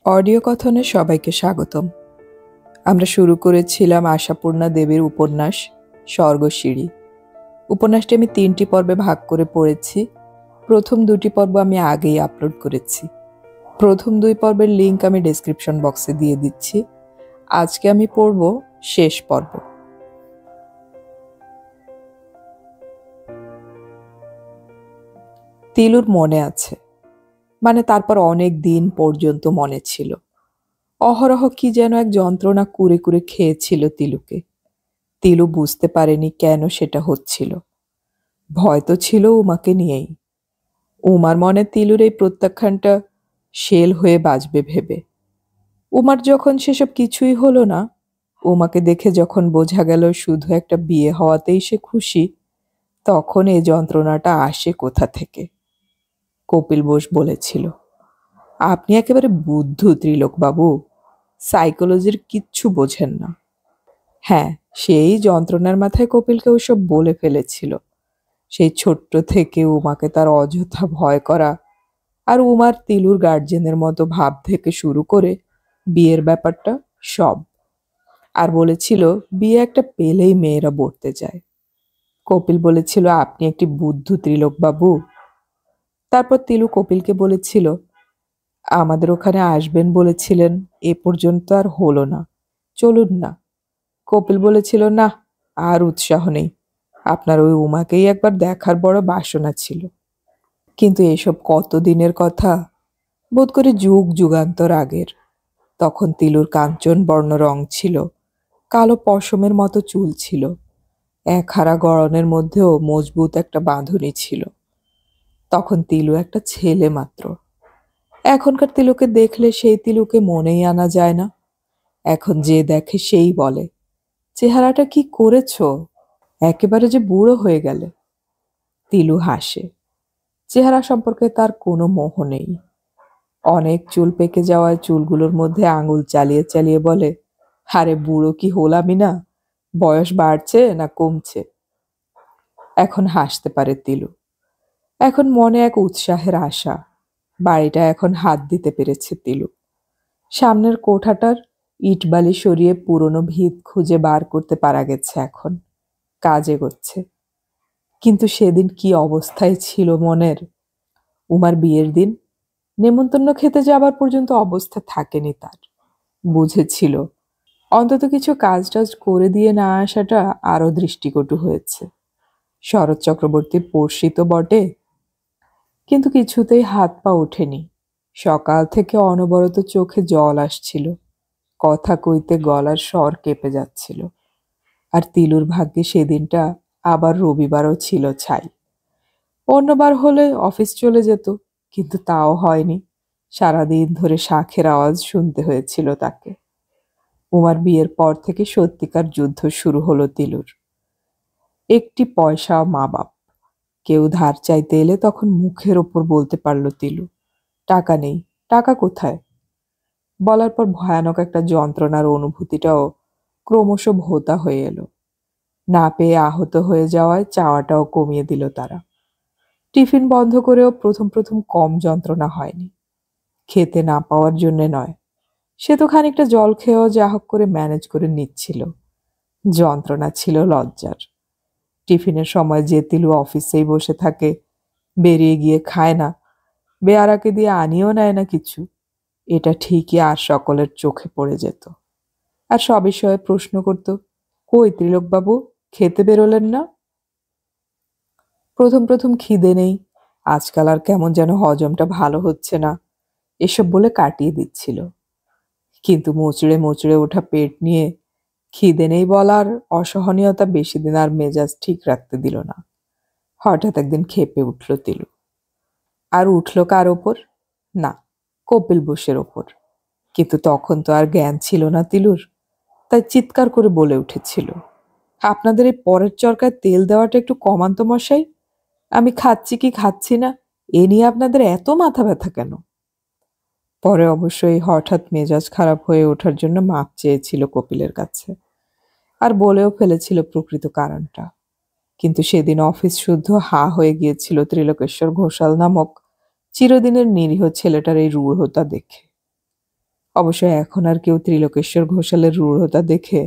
Audio কথনে সবাইকে স্বাগতম। আমরা শুরু করেছিলাম আশাপূর্ণা দেবীর উপন্যাস স্বর্গসিঁড়ি। উপন্যাসটি আমি 3টি পর্বে ভাগ করে পড়েছি। প্রথম 2টি পর্ব আমি আগেই আপলোড করেছি। প্রথম 2 পর্বের লিংক আমি ডেসক্রিপশন বক্সে দিয়ে দিচ্ছি। আজকে আমি পড়ব শেষ পর্ব। তিলুর মনে আছে, মানে তারপর অনেক দিন পর্যন্ত মনে ছিল। অহরহ কি যেন এক যন্ত্রণা কুরে কুরে খেয়েছিল তিলুকে। তিলু বুঝতে পারেনি কেন সেটা হচ্ছিল। ভয় তো ছিল উমাকে নিয়েই। উমার মনে তিলুর এই প্রত্যাখ্যানটা শেল হয়ে বাজবে ভেবে। উমার যখন সেসব কিছুই হলো না, উমাকে দেখে যখন বোঝা গেল শুধু একটা বিয়ে হওয়াতেই সে খুশি, তখন এই যন্ত্রণাটা আসে কোথা থেকে। কপিল বোস বলেছিল, আপনি একেবারে বুদ্ধু ত্রিলোকবাবু, সাইকোলজির কিচ্ছু বোঝেন না। হ্যাঁ, সেই যন্ত্রণার মাথায় কপিলকে ওসব বলে ফেলেছিল। সেই ছোট্ট থেকে উমাকে তার অযথা ভয় করা, আর উমার তিলুর গার্জেনের মতো ভাব থেকে শুরু করে বিয়ের ব্যাপারটা সব। আর বলেছিল বিয়ে একটা পেলেই মেয়েরা বলতে যায়। কপিল বলেছিল, আপনি একটি বুদ্ধু ত্রিলোকবাবু। তারপর তিলু কপিলকে বলেছিল, আমাদের ওখানে আসবেন বলেছিলেন, এ পর্যন্ত আর হলো না, চলুন না। কপিল বলেছিল, না, আর উৎসাহ নেই। আপনার ওই উমাকেই একবার দেখার বড় বাসনা ছিল। কিন্তু এসব কতদিনের কথা, বোধ করে যুগ যুগান্তর আগের। তখন তিলুর কাঞ্চন বর্ণ রং ছিল, কালো পশমের মতো চুল ছিল, এক হারা গড়নের মধ্যেও মজবুত একটা বাঁধুনি ছিল। তখন তিলু একটা ছেলে মাত্র। এখনকার তিলুকে দেখলে সেই তিলুকে মনেই আনা যায় না। এখন যে দেখে সেই বলে, চেহারাটা কি করেছো, একেবারে যে বুড়ো হয়ে গেলে। তিলু হাসে। চেহারা সম্পর্কে তার কোনো মোহ নেই। অনেক চুল পেকে যাওয়ায় চুলগুলোর মধ্যে আঙুল চালিয়ে চালিয়ে বলে, আরে বুড়ো কি হলামই না, বয়স বাড়ছে না কমছে। এখন হাসতে পারে তিলু। এখন মনে এক উৎসাহের আশা। বাড়িটা এখন হাত দিতে পেরেছে তিলু। সামনের কোঠাটার ইটবালি সরিয়ে পুরনো ভিত খুঁজে বার করতে পারা গেছে এখন। কাজ এগোচ্ছে। কিন্তু সেদিন কি অবস্থায় ছিল মনের! উমার বিয়ের দিন নেমন্তন্ন খেতে যাবার পর্যন্ত অবস্থা থাকেনি তার। বুঝেছিল অন্তত কিছু কাজ টাজ করে দিয়ে না আসাটা আরো দৃষ্টিকটু হয়েছে। শরৎ চক্রবর্তী পড়শি তো বটে, কিন্তু কিছুতেই হাত পা ওঠেনি। সকাল থেকে অনবরত চোখে জল আসছিল, কথা কইতে গলার স্বর কেঁপে যাচ্ছিল। আর তিলুর ভাগ্যে সেদিনটা আবার রবিবারও ছিল ছাই। অন্যবার হলে অফিস চলে যেত, কিন্তু তাও হয়নি। সারাদিন ধরে শাঁখের আওয়াজ শুনতে হয়েছিল তাকে। উমার বিয়ের পর থেকে সত্যিকার যুদ্ধ শুরু হলো তিলুর। একটি পয়সা মা বাপ, কেউ ধার চাইতে এলে তখন মুখের ওপর বলতে পারল তিলু, টাকা নেই। টাকা কোথায়? বলার পর ভয়ানক একটা যন্ত্রণার অনুভূতিটাও ক্রমশ ভোঁতা হয়ে এলো। না পেয়ে আহত হয়ে যাওয়ায় চাওয়াটাও কমিয়ে দিল তারা। টিফিন বন্ধ করেও প্রথম প্রথম কম যন্ত্রণা হয়নি। খেতে না পাওয়ার জন্যে নয়, সে তো খানিকটা জল খেয়েও যা হোক করে ম্যানেজ করে নিচ্ছিল। যন্ত্রণা ছিল লজ্জার। টিফিনের সময় যে তিলু অফিসেই বসে থাকে, বেরিয়ে গিয়ে খায় না, বেয়ারাকে দিয়ে আনিয়েও নেয় না কিছু, এটা ঠিকই আর সকলের চোখে পড়ে যেত। আর সব বিষয়ে প্রশ্ন করত, কই ত্রিলোকবাবু, খেতে বেরোলেন না? প্রথম প্রথম খিদে নেই, আজকাল আর কেমন যেন হজমটা ভালো হচ্ছে না, এসব বলে কাটিয়ে দিচ্ছিল। কিন্তু মুচড়ে মুচড়ে ওঠা পেট নিয়ে খিদে নেই বলার অসহনীয়তা বেশি দিন আর মেজাজ ঠিক রাখতে দিল না। হঠাৎ একদিন ক্ষেপে উঠল তিলু। আর উঠল কার ওপর? না, কপিল বোসের ওপর। কিন্তু তখন তো আর জ্ঞান ছিল না তিলুর, তাই চিৎকার করে বলে উঠেছিল, আপনাদের এই পরের চরকায় তেল দেওয়াটা একটু কমান তো মশাই। আমি খাচ্ছি কি খাচ্ছি না, এ নিয়ে আপনাদের এত মাথা ব্যথা কেন? পরে অবশ্যই হঠাৎ মেজাজ খারাপ হয়ে ওঠার জন্য মাপ চেয়েছিল কপিলের কাছে, আর বলেও ফেলেছিল প্রকৃত কারণটা। কিন্তু সেদিন অফিস শুদ্ধ হা হয়ে গিয়েছিল ত্রিলোকেশ্বর ঘোষাল নামক চিরদিনের নিরীহ ছেলেটার এই রূঢ়তা দেখে। অবশ্য এখন আর কেউ ত্রিলোকেশ্বর ঘোষালের রূঢ়তা দেখে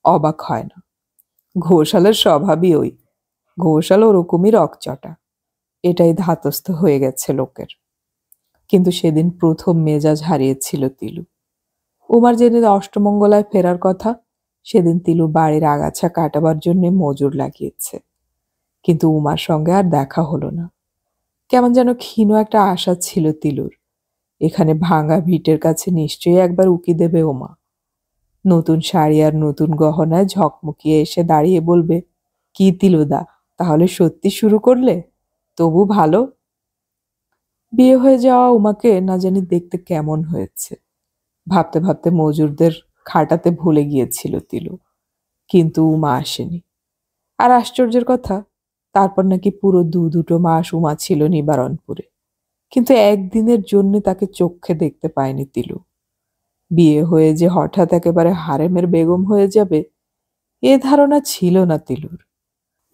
অবাক হয় না। ঘোষালের স্বভাবই ওই, ঘোষাল ওরকমই রকচটা, এটাই ধাতস্থ হয়ে গেছে লোকের। কিন্তু সেদিন প্রথম মেজাজ হারিয়েছিল তিলু। উমার যেদিন অষ্টমঙ্গলায় ফেরার কথা, সেদিন তিলু বাড়ির আগাছা কাটাবার জন্য মজুর লাগিয়েছে, কিন্তু উমার সঙ্গে আর দেখা হলো না। কেমন যেন ক্ষীণ একটা আশা ছিল তিলুর, এখানে ভাঙা ভিটের কাছে নিশ্চয়ই একবার উকি দেবে উমা। নতুন শাড়ি আর নতুন গহনায় ঝকমকিয়ে এসে দাঁড়িয়ে বলবে, কি তিলুদা, তাহলে সত্যি শুরু করলে? তবু ভালো। বিয়ে হয়ে যাওয়া উমাকে না জানি দেখতে কেমন হয়েছে, ভাবতে ভাবতে মজুরদের খাটাতে ভুলে গিয়েছিল তিলু। কিন্তু উমা আসেনি। আর আশ্চর্যের কথা, তারপর নাকি পুরো দুটো মাস উমা ছিল নিবারণপুরে, কিন্তু একদিনের জন্য তাকে চোখে দেখতে পায়নি তিলু। বিয়ে হয়ে যে হঠাৎ একেবারে হারেমের বেগম হয়ে যাবে, এ ধারণা ছিল না তিলুর।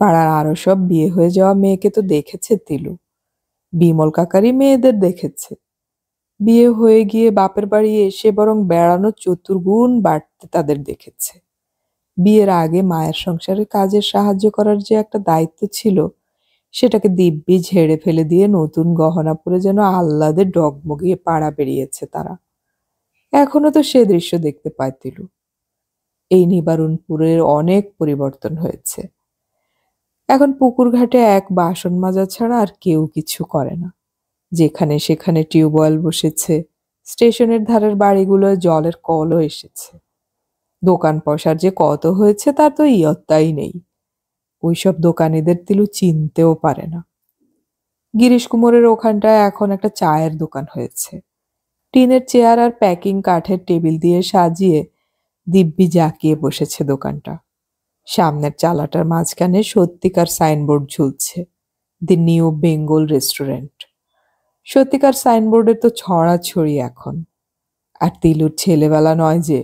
পাড়ার আরো সব বিয়ে হয়ে যাওয়া মেয়েকে তো দেখেছে তিলু, বিমল কাকারই মেয়েদের দেখেছে। বিয়ে হয়ে গিয়ে বাপের বাড়ি এসে বরং বেড়ানো চতুর্গুণ বাড়তে তাদের দেখেছে। বিয়ের আগে মায়ের সংসারে কাজের সাহায্য করার যে একটা দায়িত্ব ছিল, সেটাকে দিব্যি ঝেড়ে ফেলে দিয়ে নতুন গহনা পরে যেন আহ্লাদে ডগমগিয়ে পাড়া বেরিয়েছে তারা। এখনো তো সে দৃশ্য দেখতে পায় তিলু। এই নিবারণপুরের অনেক পরিবর্তন হয়েছে। এখন পুকুর ঘাটে এক বাসন মাজা ছাড়া আর কেউ কিছু করে না। যেখানে সেখানে টিউবওয়েল বসেছে, স্টেশনের ধারের বাড়িগুলোয় জলের কলও এসেছে। দোকান পয়সার যে কত হয়েছে তার তো ইয়ত্তাই নেই। ওইসব দোকানিদের তিলু চিনতেও পারে না। গিরিশ কুমোরের ওখানটায় এখন একটা চায়ের দোকান হয়েছে। টিনের চেয়ার আর প্যাকিং কাঠের টেবিল দিয়ে সাজিয়ে দিব্যি জাঁকিয়ে বসেছে দোকানটা। সামনের চালাটার মাঝখানে সত্যিকার সাইনবোর্ড ঝুলছে, দি নিউ বেঙ্গল রেস্টুরেন্ট। সত্যিকার সাইনবোর্ডে তো ছড়াছড়ি এখন। আর তিলুর ছেলেবেলা নয় যে,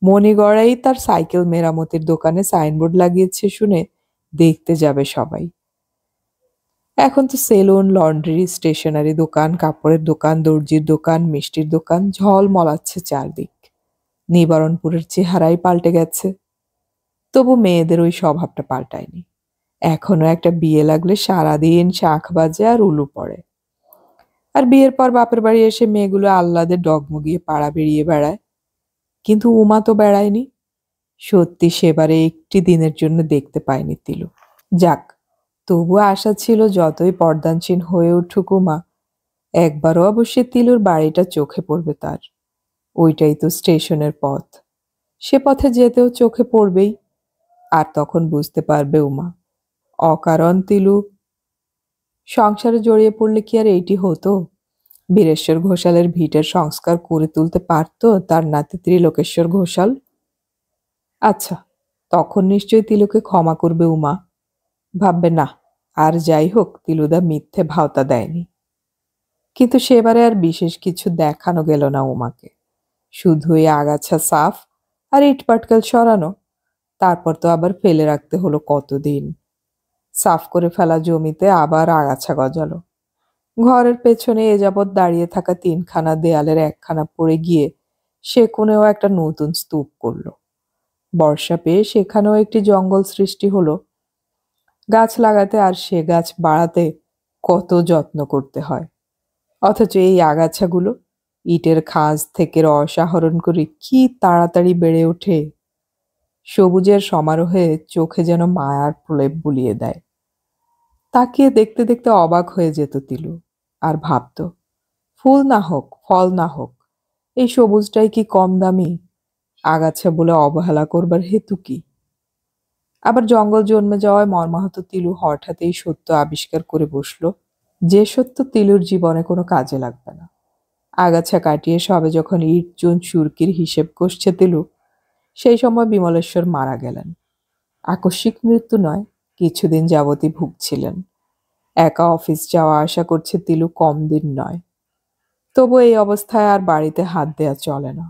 মণিগড়াই তার সাইকেল মেরামতির দোকানে সাইনবোর্ড লাগিয়েছে শুনে দেখতে যাবে সবাই। এখন তো সেলুন, লন্ড্রি, স্টেশনারি দোকান, কাপড়ের দোকান, দর্জির দোকান, মিষ্টির দোকান ঝলমলাচ্ছে চারদিক। নিবারণপুরের চেহারাই পাল্টে গেছে। তবু মেয়েদের ওই স্বভাবটা পাল্টায়নি। এখনো একটা বিয়ে লাগলে সারাদিন শাঁখ বাজে আর উলু পড়ে। আর বিয়ের পর বাপের বাড়ি এসে মেয়েগুলো আহ্লাদে ডগমগিয়ে পাড়া বেরিয়ে বেড়ায়। কিন্তু উমা তো বেড়ায়নি। সত্যি সেবারে একটি দিনের জন্য দেখতে পায়নি তিলু। যাক, তবু আশা ছিল যতই পর্দানসীন হয়ে উঠুক উমা, একবারও অবশ্যই তিলুর বাড়িটা চোখে পড়বে তার। ওইটাই তো স্টেশনের পথ, সে পথে যেতেও চোখে পড়বেই। আর তখন বুঝতে পারবে উমা, অকারণ তিলু সংসারে জড়িয়ে পড়লে কি আর এইটি হতো? বীরেশ্বর ঘোষালের ভিটের সংস্কার করে তুলতে পারত তার নাতি ত্রিলোকেশ্বর ঘোষাল। আচ্ছা, তখন নিশ্চয়ই তিলুকে ক্ষমা করবে উমা। ভাববে না, আর যাই হোক তিলুদা মিথ্যে ভাওতা দেয়নি। কিন্তু সেবারে আর বিশেষ কিছু দেখানো গেল না উমাকে। শুধুই আগাছা সাফ আর ইটপাটকেল সরানো। তারপর তো আবার ফেলে রাখতে হলো কতদিন। সাফ করে ফেলা জমিতে আবার আগাছা গজালো। ঘরের পেছনে এ যাবৎ দাঁড়িয়ে থাকা 3খানা দেয়ালের একখানা পড়ে গিয়ে সে কোণেও একটা নতুন স্তূপ করল। বর্ষা পেয়ে সেখানেও একটি জঙ্গল সৃষ্টি হলো। গাছ লাগাতে আর সে গাছ বাড়াতে কত যত্ন করতে হয়, অথচ এই আগাছাগুলো ইটের খাঁজ থেকে রস আহরণ করে কি তাড়াতাড়ি বেড়ে ওঠে। সবুজের সমারোহে চোখে যেন মায়ার প্রলেপ বুলিয়ে দেয়। তাকিয়ে দেখতে দেখতে অবাক হয়ে যেত তিলু, আর ভাবত, ফুল না হোক, ফল না হোক, এই সবুজটাই কি কম দামি? আগাছা বলে অবহেলা করবার হেতু কি? আবার জঙ্গল জন্মে যাওয়ায় মর্মাহত তিলু হঠাৎ এই সত্য আবিষ্কার করে বসলো, যে সত্য তিলুর জীবনে কোনো কাজে লাগবে না। আগাছা কাটিয়ে সবে যখন ইট চুন সুরকির হিসেব কষছে তিলু, সেই সময় বিমলেশ্বর মারা গেলেন। আকস্মিক মৃত্যু নয়, কিছুদিন যাবতই ভুগছিলেন। একা অফিস যাওয়া আসা করছে তিলু কম দিন নয়। তবু এই অবস্থায় আর বাড়িতে হাত দেয়া চলে না।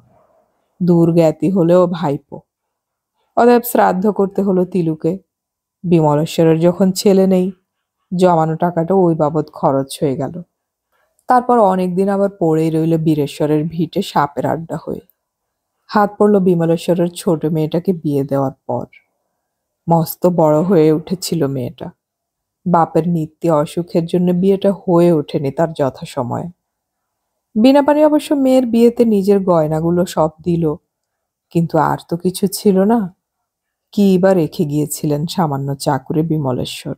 দূর জ্ঞাতি হলেও ভাইপো, অতএব শ্রাদ্ধ করতে হলো তিলুকে। বিমলেশ্বরের যখন ছেলে নেই, জমানো টাকাটা ওই বাবদ খরচ হয়ে গেল। তারপর অনেকদিন আবার পড়েই রইল বীরেশ্বরের ভিটে সাপের আড্ডা হয়ে। হাত পড়ল বিমলেশ্বরের ছোট মেয়েটাকে বিয়ে দেওয়ার পর। মস্ত বড় হয়ে উঠেছিল মেয়েটা। বাপের নিত্য অসুখের জন্য বিয়েটা হয়ে ওঠেনি তার যথাসময়ে। বিনাপানি অবশ্য মেয়ের বিয়েতে নিজের গয়নাগুলো সব দিল, কিন্তু আর তো কিছু ছিল না। কি বা রেখে গিয়েছিলেন সামান্য চাকুরে বিমলেশ্বর।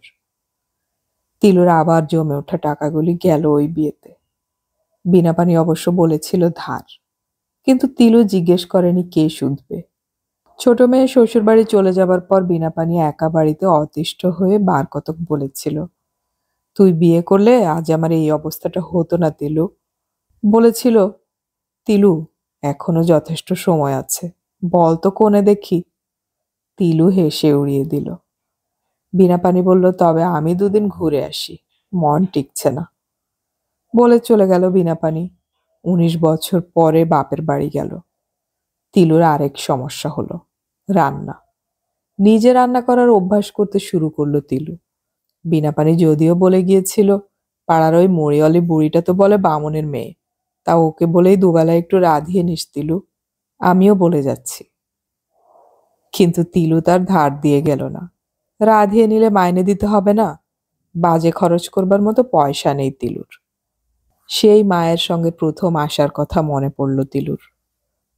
তিলুর আবার জমে ওঠা টাকাগুলি গেল ওই বিয়েতে। বিনাপানি অবশ্য বলেছিল ধার, কিন্তু তিলু জিজ্ঞেস করেনি কে শুধবে। ছোট মেয়ে শ্বশুরবাড়ি চলে যাবার পর বিনাপানি একা বাড়িতে অতিষ্ঠ হয়ে বার কতক বলেছিল, তুই বিয়ে করলে আজ আমার এই অবস্থাটা হতো না তিলু। বলেছিল, তিলু এখনো যথেষ্ট সময় আছে, বল তো কোণে দেখি। তিলু হেসে উড়িয়ে দিল। বিনাপানি বলল, তবে আমি দুদিন ঘুরে আসি, মন টিকছে না। বলে চলে গেল বিনাপানি। 19 বছর পরে বাপের বাড়ি গেল। তিলুর আরেক সমস্যা হলো, রান্না। নিজে রান্না করার অভ্যাস করতে শুরু করলো তিলু। বিনাপানি যদিও বলে গিয়েছিল, পাড়ার ওই মরিয়লি বুড়িটা তো বলে বামুনের মেয়ে, তা ওকে বলেই দুবেলা একটু রাঁধিয়ে নিস তিলু। আমিও বলে যাচ্ছি। কিন্তু তিলু তার ধার দিয়ে গেল না। রাঁধিয়ে নিলে মাইনে দিতে হবে না, বাজে খরচ করবার মতো পয়সা নেই তিলুর। সেই মায়ের সঙ্গে প্রথম আসার কথা মনে পড়ল তিলুর।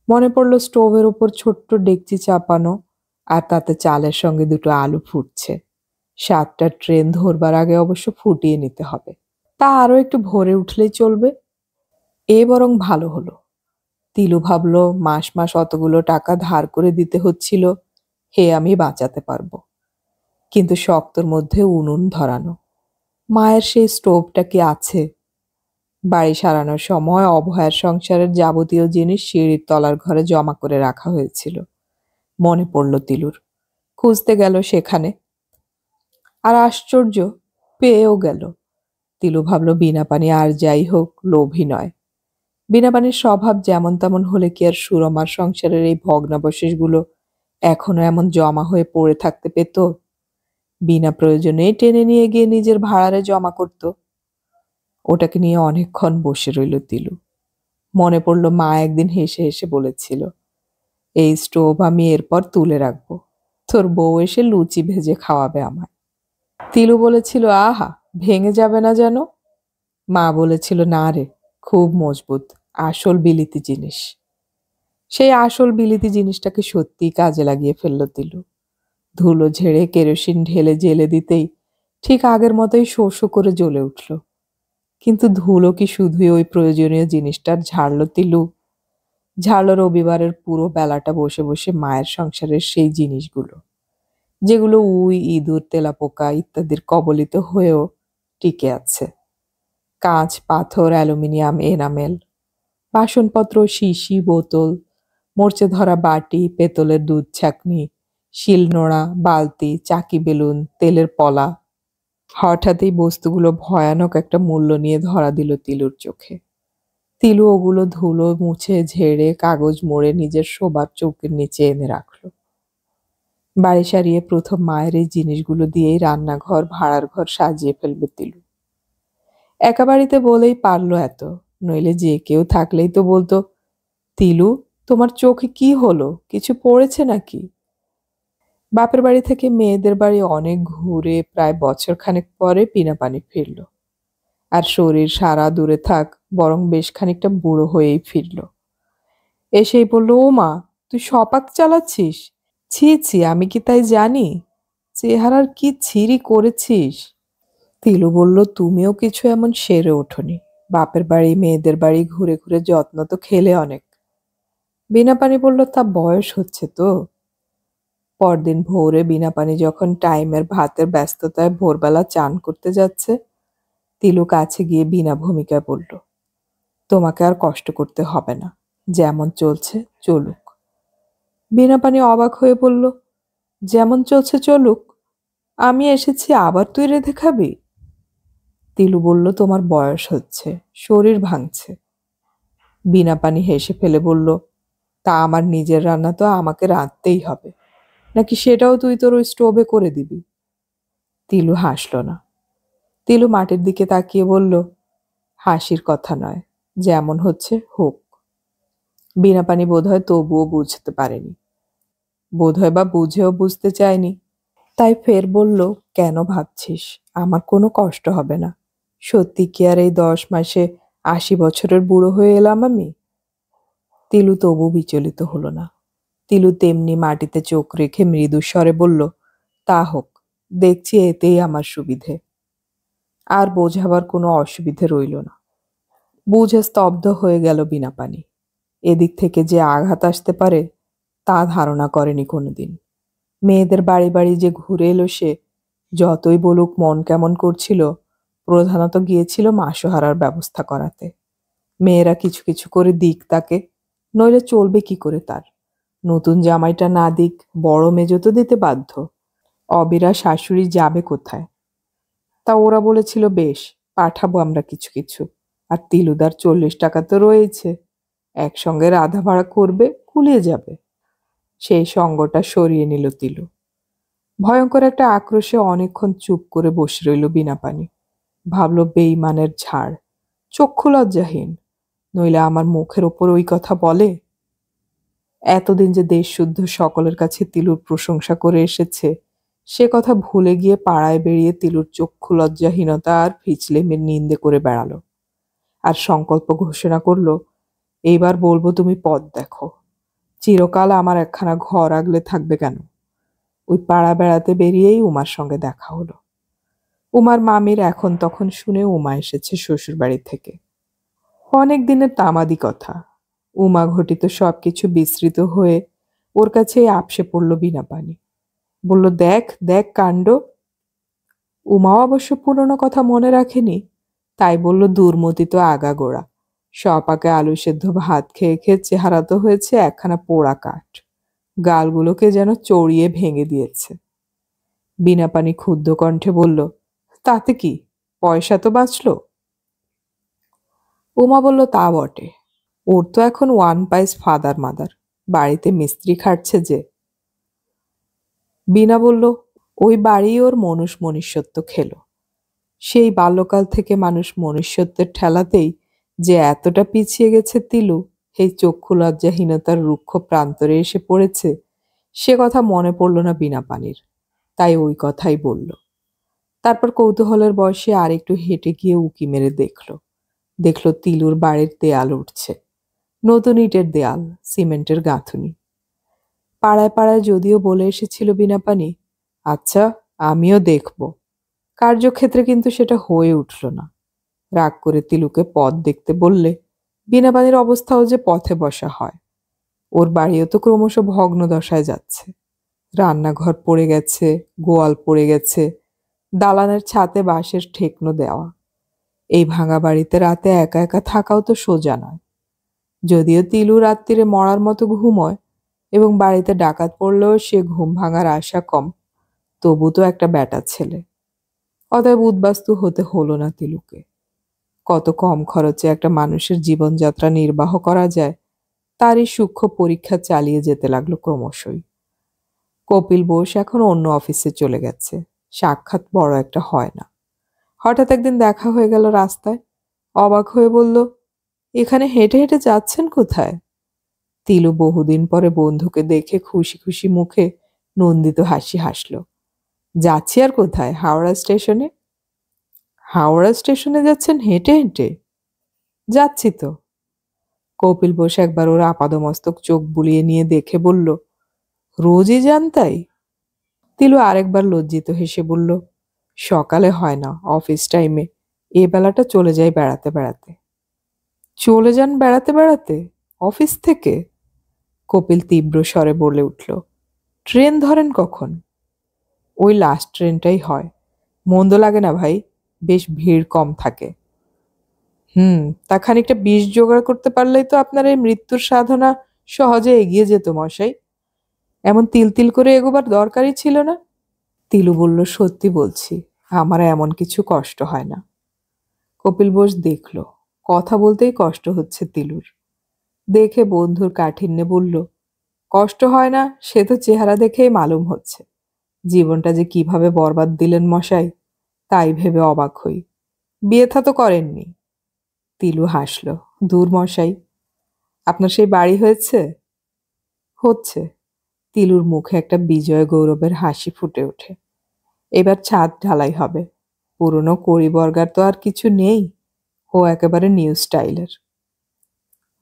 মনে পড়ল স্টোভের উপর ছোট্ট ডেকচি চাপানো, আর তাতে চালের সঙ্গে দুটো আলু ফুটছে। 7টার ট্রেন ধরবার আগে অবশ্য ফুটিয়ে নিতে হবে, তা আরো একটু ভোরে উঠলেই চলবে। এ বরং ভালো হলো। তিলু ভাবল, মাস মাস অতগুলো টাকা ধার করে দিতে হচ্ছিল, হে আমি বাঁচাতে পারবো। কিন্তু শক্তর মধ্যে উনুন ধরানো। মায়ের সেই স্টোভটা কি আছে? বাড়ি সারানোর সময় অভয়ার সংসারের যাবতীয় জিনিস সিঁড়ির তলার ঘরে জমা করে রাখা হয়েছিল। মনে পড়ল তিলুর। খুঁজতে গেল সেখানে, আর আশ্চর্য, পেয়েও গেল। তিলু ভাবল, বিনাপানি আর যাই হোক লোভী নয়। বিনাপানির স্বভাব যেমন তেমন হলে কি আর সুরমার সংসারের এই ভগ্নাবশেষগুলো এখনো এমন জমা হয়ে পড়ে থাকতে পেত? বিনা প্রয়োজনে টেনে নিয়ে গিয়ে নিজের ভাড়ারে জমা করত। ওটাকে নিয়ে অনেকক্ষণ বসে রইল তিলু। মনে পড়ল মা একদিন হেসে হেসে বলেছিল, এই স্টোভ আমি এরপর তুলে রাখবো, তোর বউ এসে লুচি ভেজে খাওয়াবে আমায়। তিলু বলেছিল, আহা, ভেঙে যাবে না যেন? মা বলেছিল, না রে, খুব মজবুত, আসল বিলিতি জিনিস। সেই আসল বিলিতি জিনিসটাকে সত্যিই কাজে লাগিয়ে ফেলল তিলু। ধুলো ঝেড়ে কেরোসিন ঢেলে জেলে দিতেই ঠিক আগের মতোই শো শো করে জ্বলে উঠল। কিন্তু ধুলো কি শুধুই ওই প্রয়োজনীয় জিনিসটার ঝাড়ল তিলু? ঝাড়ল রবিবারের পুরো বেলাটা বসে বসে মায়ের সংসারের সেই জিনিসগুলো, যেগুলো উই, ইঁদুর, তেলাপোকা ইত্যাদির কবলিত হয়েও টিকে আছে। কাঁচ, পাথর, অ্যালুমিনিয়াম, এনামেল, বাসনপত্র, শিশি, বোতল, মরচে ধরা বাটি, পেতলের দুধ ছাঁকনি, শিলনোড়া, বালতি, চাকি বেলুন, তেলের পলা। হঠাৎ এই বস্তুগুলো ভয়ানক একটা মূল্য নিয়ে ধরা দিল তিলুর চোখে। তিলু ওগুলো ধুলো মুছে ঝেড়ে কাগজ মোড়ে নিজের শোবার চৌকির নিচে এনে রাখল। বাড়ি সারিয়ে প্রথম মায়ের এই জিনিসগুলো দিয়েই রান্নাঘর, ভাড়ার ঘর সাজিয়ে ফেলবে তিলু। একা বাড়িতে বলেই পারল এত, নইলে যে কেউ থাকলেই তো বলতো, তিলু, তোমার চোখে কি হলো, কিছু পড়েছে নাকি? বাপের বাড়ি থেকে মেয়েদের বাড়ি অনেক ঘুরে প্রায় বছরখানেক পরে বিনাপানি ফিরল। আর শরীর সারা দূরে থাক, বরং বেশ খানিকটা বুড়ো হয়েই ফিরল। এসেই বলল, ও মা, তুই সপাক চালাচ্ছিস? ছি ছি, আমি কি তাই জানি? চেহারার কি ছিরি করেছিস! তিলু বলল, তুমিও কিছু এমন সেরে ওঠোনি। বাপের বাড়ি মেয়েদের বাড়ি ঘুরে ঘুরে যত্ন তো খেলে অনেক। বিনাপানি বলল, তা বয়স হচ্ছে তো। পরদিন ভোরে বিনাপানি যখন টাইমের ভাতের ব্যস্ততায় ভোরবেলা চান করতে যাচ্ছে, তিলু কাছে গিয়ে বিনা ভূমিকায় বলল, তোমাকে আর কষ্ট করতে হবে না, যেমন চলছে চলুক। বিনাপানি অবাক হয়ে বলল, যেমন চলছে চলুক? আমি এসেছি, আবার তুই রেঁধে খাবি? তিলু বলল, তোমার বয়স হচ্ছে, শরীর ভাঙছে। বিনাপানি হেসে ফেলে বলল, তা আমার নিজের রান্না তো আমাকে রাঁধতেই হবে, নাকি সেটাও তুই তোর ওই স্টোভে করে দিবি? তিলু হাসল না। তিলু মাটির দিকে তাকিয়ে বলল, হাসির কথা নয়, যেমন হচ্ছে হোক। বিনাপানি বোধহয় তবুও বুঝতে পারেনি, বোধহয় বা বুঝেও বুঝতে চায়নি। তাই ফের বলল, কেন ভাবছিস আমার কোনো কষ্ট হবে না? সত্যি কি আর এই 10 মাসে 80 বছরের বুড়ো হয়ে এলাম আমি? তিলু তবু বিচলিত হলো না। তিলু তেমনি মাটিতে চোখ রেখে মৃদু স্বরে বলল, তা হোক, দেখছি এতেই আমার সুবিধে। আর বোঝাবার কোনো অসুবিধে রইল না। বুঝে স্তব্ধ হয়ে গেল বিনাপানি। এদিক থেকে যে আঘাত আসতে পারে তা ধারণা করেনি কোনোদিন। মেয়েদের বাড়ি বাড়ি যে ঘুরে এলো সে, যতই বলুক মন কেমন করছিল, প্রধানত গিয়েছিল মাসোহারার ব্যবস্থা করাতে। মেয়েরা কিছু কিছু করে দিক তাকে, নইলে চলবে কি করে তার? নতুন জামাইটা না দিক, বড় মেজো তো দিতে বাধ্য। অবিরা শাশুড়ি যাবে কোথায়? তা ওরা বলেছিল, বেশ, পাঠাবো আমরা কিছু কিছু। আর তিলুদার 40 টাকা তো রয়েছে, একসঙ্গে রাধা ভাড়া করবে, কুলিয়ে যাবে। সেই সঙ্গটা সরিয়ে নিল তিলু। ভয়ঙ্কর একটা আক্রোশে অনেকক্ষণ চুপ করে বসে রইল বিনাপানি। ভাবল, বেইমানের ঝাড়, চক্ষু লজ্জাহীন, নইলে আমার মুখের ওপর ওই কথা বলে। এতদিন যে দেশশুদ্ধ সকলের কাছে তিলুর প্রশংসা করে এসেছে, সে কথা ভুলে গিয়ে পাড়ায় বেরিয়ে তিলুর চক্ষু লজ্জাহীনতা আর ফিচলেমের নিন্দে করে বেড়ালো। আর সংকল্প ঘোষণা করল, এইবার বলবো তুমি পথ দেখো। চিরকাল আমার একখানা ঘর আগলে থাকবে কেন? ওই পাড়া বেড়াতে বেরিয়েই উমার সঙ্গে দেখা হলো। উমার মামির এখন তখন শুনে উমা এসেছে শ্বশুর বাড়ি থেকে। অনেক দিনের তামাদি কথা। উমা ঘটিত সবকিছু বিস্মৃত হয়ে ওর কাছেই আপসে পড়ল বিনাপানি। বলল, দেখ দেখ কাণ্ড। উমাও অবশ্য পুরনো কথা মনে রাখেনি, তাই বলল, দুর্মতি তো আগাগোড়া। সপাকে আলু সেদ্ধ ভাত খেয়ে খেয়ে চেহারা তো হয়েছে একখানা পোড়া কাঠ। গালগুলোকে যেন চড়িয়ে ভেঙে দিয়েছে। বিনাপানি ক্ষুব্ধ কণ্ঠে বলল, তাতে কি, পয়সা তো বাঁচল। উমা বলল, তা বটে, ওর তো এখন ওয়ান পাইস ফাদার মাদার, বাড়িতে মিস্ত্রি খাটছে যে। বিনা বলল, ওই বাড়ি ওর মনুষ্যত্ব খেলো। সেই বাল্যকাল থেকে মানুষ মনুষ্যত্বের ঠেলাতেই যে এতটা পিছিয়ে গেছে তিলু, এই চক্ষু লজ্জাহীনতার রুক্ষ প্রান্তরে এসে পড়েছে, সে কথা মনে পড়ল না বিনাপানির। তাই ওই কথাই বলল। তারপর কৌতূহলের বয়সে আর একটু হেঁটে গিয়ে উকি মেরে দেখলো তিলুর বাড়ির দেয়াল উঠছে। নতুন ইটের দেয়াল, সিমেন্টের গাঁথুনি। পাড়ায় পাড়ায় যদিও বলে এসেছিল বিনাপানি, আচ্ছা আমিও দেখব, কার্যক্ষেত্রে কিন্তু সেটা হয়ে উঠল না। রাগ করে তিলুকে পথ দেখতে বললে বিনাপানির অবস্থাও যে পথে বসা হয়। ওর বাড়িও তো ক্রমশ ভগ্ন দশায় যাচ্ছে। রান্নাঘর পড়ে গেছে, গোয়াল পড়ে গেছে, দালানের ছাতে বাঁশের ঠেকনো দেওয়া। এই ভাঙা বাড়িতে রাতে একা একা থাকাও তো সোজা নয়। যদিও তিলু রাত্রিরে মরার মতো ঘুমোয় এবং বাড়িতে ডাকাত পড়লেও সে ঘুম ভাঙার আশা কম, তবু তো একটা ব্যাটা ছেলে। অতএব উদ্বাস্তু হতে হলো না তিলুকে। কত কম খরচে একটা মানুষের জীবনযাত্রা নির্বাহ করা যায় তারই সূক্ষ্ম পরীক্ষা চালিয়ে যেতে লাগলো ক্রমশই। কপিল বোস এখন অন্য অফিসে চলে গেছে, সাক্ষাৎ বড় একটা হয় না। হঠাৎ একদিন দেখা হয়ে গেল রাস্তায়। অবাক হয়ে বলল, এখানে হেঁটে হেঁটে যাচ্ছেন কোথায়? তিলু বহুদিন পরে বন্ধুকে দেখে খুশি খুশি মুখে নন্দিত হাসি হাসল। যাচ্ছি আর কোথায়, হাওড়া স্টেশনে। হাওড়া স্টেশনে যাচ্ছেন হেঁটে হেঁটে? যাচ্ছি তো। কপিল বোস একবার ওর আপাদমস্তক চোখ বুলিয়ে নিয়ে দেখে বলল, রোজই যান তাই? তিলু আরেকবার লজ্জিত হেসে বলল, সকালে হয় না, অফিস টাইমে, এ বেলাটা চলে যাই বেড়াতে বেড়াতে। চলে যান বেড়াতে বেড়াতে অফিস থেকে? কপিল তীব্র স্বরে বলে উঠল, ট্রেন ধরেন কখন? ওই লাস্ট ট্রেনটাই হয়। মন্দ লাগে না ভাই, বেশ ভিড় কম থাকে। তা খানিকটা বিষ জোগাড় করতে পারলেই তো আপনার এই মৃত্যুর সাধনা সহজে এগিয়ে যেত মশাই। এমন তিল তিল করে এগোবার দরকারই ছিল না। তিলু বলল, সত্যি বলছি, আমার এমন কিছু কষ্ট হয় না। কপিল বোস দেখল কথা বলতেই কষ্ট হচ্ছে তিলুর। দেখে বন্ধুর কাঠিন্যে বলল, কষ্ট হয় না সে তো চেহারা দেখেই মালুম হচ্ছে। জীবনটা যে কিভাবে বরবাদ দিলেন মশাই, তাই ভেবে অবাক হই। বিয়ে থা তো করেননি? তিলু হাসল। দূর মশাই, আপনার সেই বাড়ি হয়েছে? হচ্ছে। তিলুর মুখে একটা বিজয় গৌরবের হাসি ফুটে ওঠে। এবার ছাদ ঢালাই হবে। পুরনো কড়িবর্গার তো আর কিছু নেই। ও একেবারে নিউ স্টাইলের।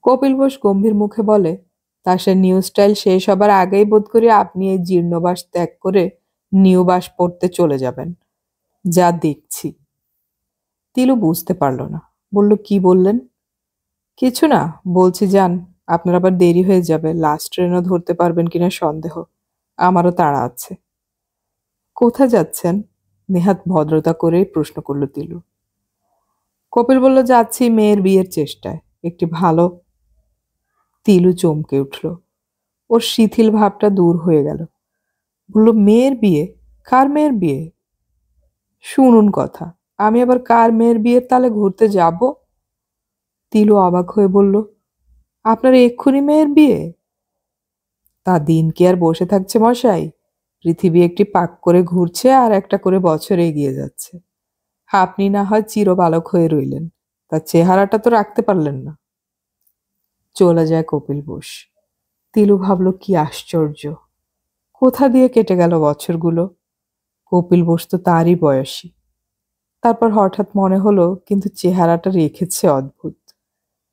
কপিল বোস গম্ভীর মুখে বলে, তা সে নিউ স্টাইল শেষ হবার আগেই বোধ করি আপনি এই জীর্ণবাস ত্যাগ করে নিউ বাস পড়তে চলে যাবেন, যা দেখছি। তিলু বুঝতে পারল না, বলল, কি বললেন? কিছু না, বলছি যান, আপনার আবার দেরি হয়ে যাবে, লাস্ট ট্রেনও ধরতে পারবেন কিনা সন্দেহ। আমারও তাড়া আছে। কোথায় যাচ্ছেন? নেহাত ভদ্রতা করেই প্রশ্ন করল তিলু। কপিল বলল, যাচ্ছি মেয়ের বিয়ের চেষ্টায়, একটি ভালো। তিলু চমকে উঠল। ওর শিথিল ভাবটা দূর হয়ে গেল। বলল, মেয়ের বিয়ে? কার মেয়ের বিয়ে? শুনুন কথা, আমি আবার কার মেয়ের বিয়ের তালে ঘুরতে যাব? তিলু অবাক হয়ে বলল, আপনার এক্ষুনি মেয়ের বিয়ে? তা দিন কি আর বসে থাকছে মশাই? পৃথিবী একটি পাক করে ঘুরছে আর একটা করে বছর এগিয়ে যাচ্ছে। আপনি না হয় চিরবালক হয়ে রইলেন, তার চেহারাটা তো রাখতে পারলেন না। চলে যায় কপিল বোস। তিলু ভাবল, কি আশ্চর্য, কোথা দিয়ে কেটে গেল বছরগুলো। কপিল বোস তো তারই বয়সী। তারপর হঠাৎ মনে হলো, কিন্তু চেহারাটা রেখেছে অদ্ভুত।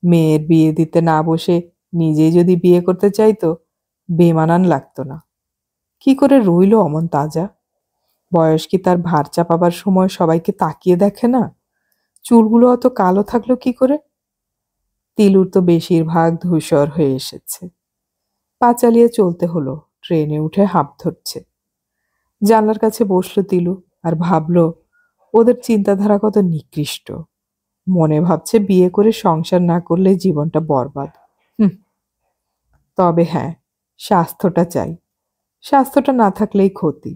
মেয়ের বিয়ে দিতে না বসে নিজেই যদি বিয়ে করতে চাইতো, বেমানান লাগতো না। কি করে রইল অমন তাজা? বয়স কি তার ভার চাপাবার সময় সবাইকে তাকিয়ে দেখে না? চুলগুলো অত কালো থাকলো কি করে? তিলুর তো বেশিরভাগ ধূসর হয়ে এসেছে। পা চালিয়ে চলতে হলো, ট্রেনে উঠে হাঁপ ধরছে। জানলার কাছে বসলো তিলু আর ভাবলো, ওদের চিন্তাধারা কত নিকৃষ্ট। মনে ভাবছে বিয়ে করে সংসার না করলে জীবনটা বরবাদ। তবে হ্যাঁ, স্বাস্থ্যটা চাই। স্বাস্থ্যটা না থাকলেই ক্ষতি।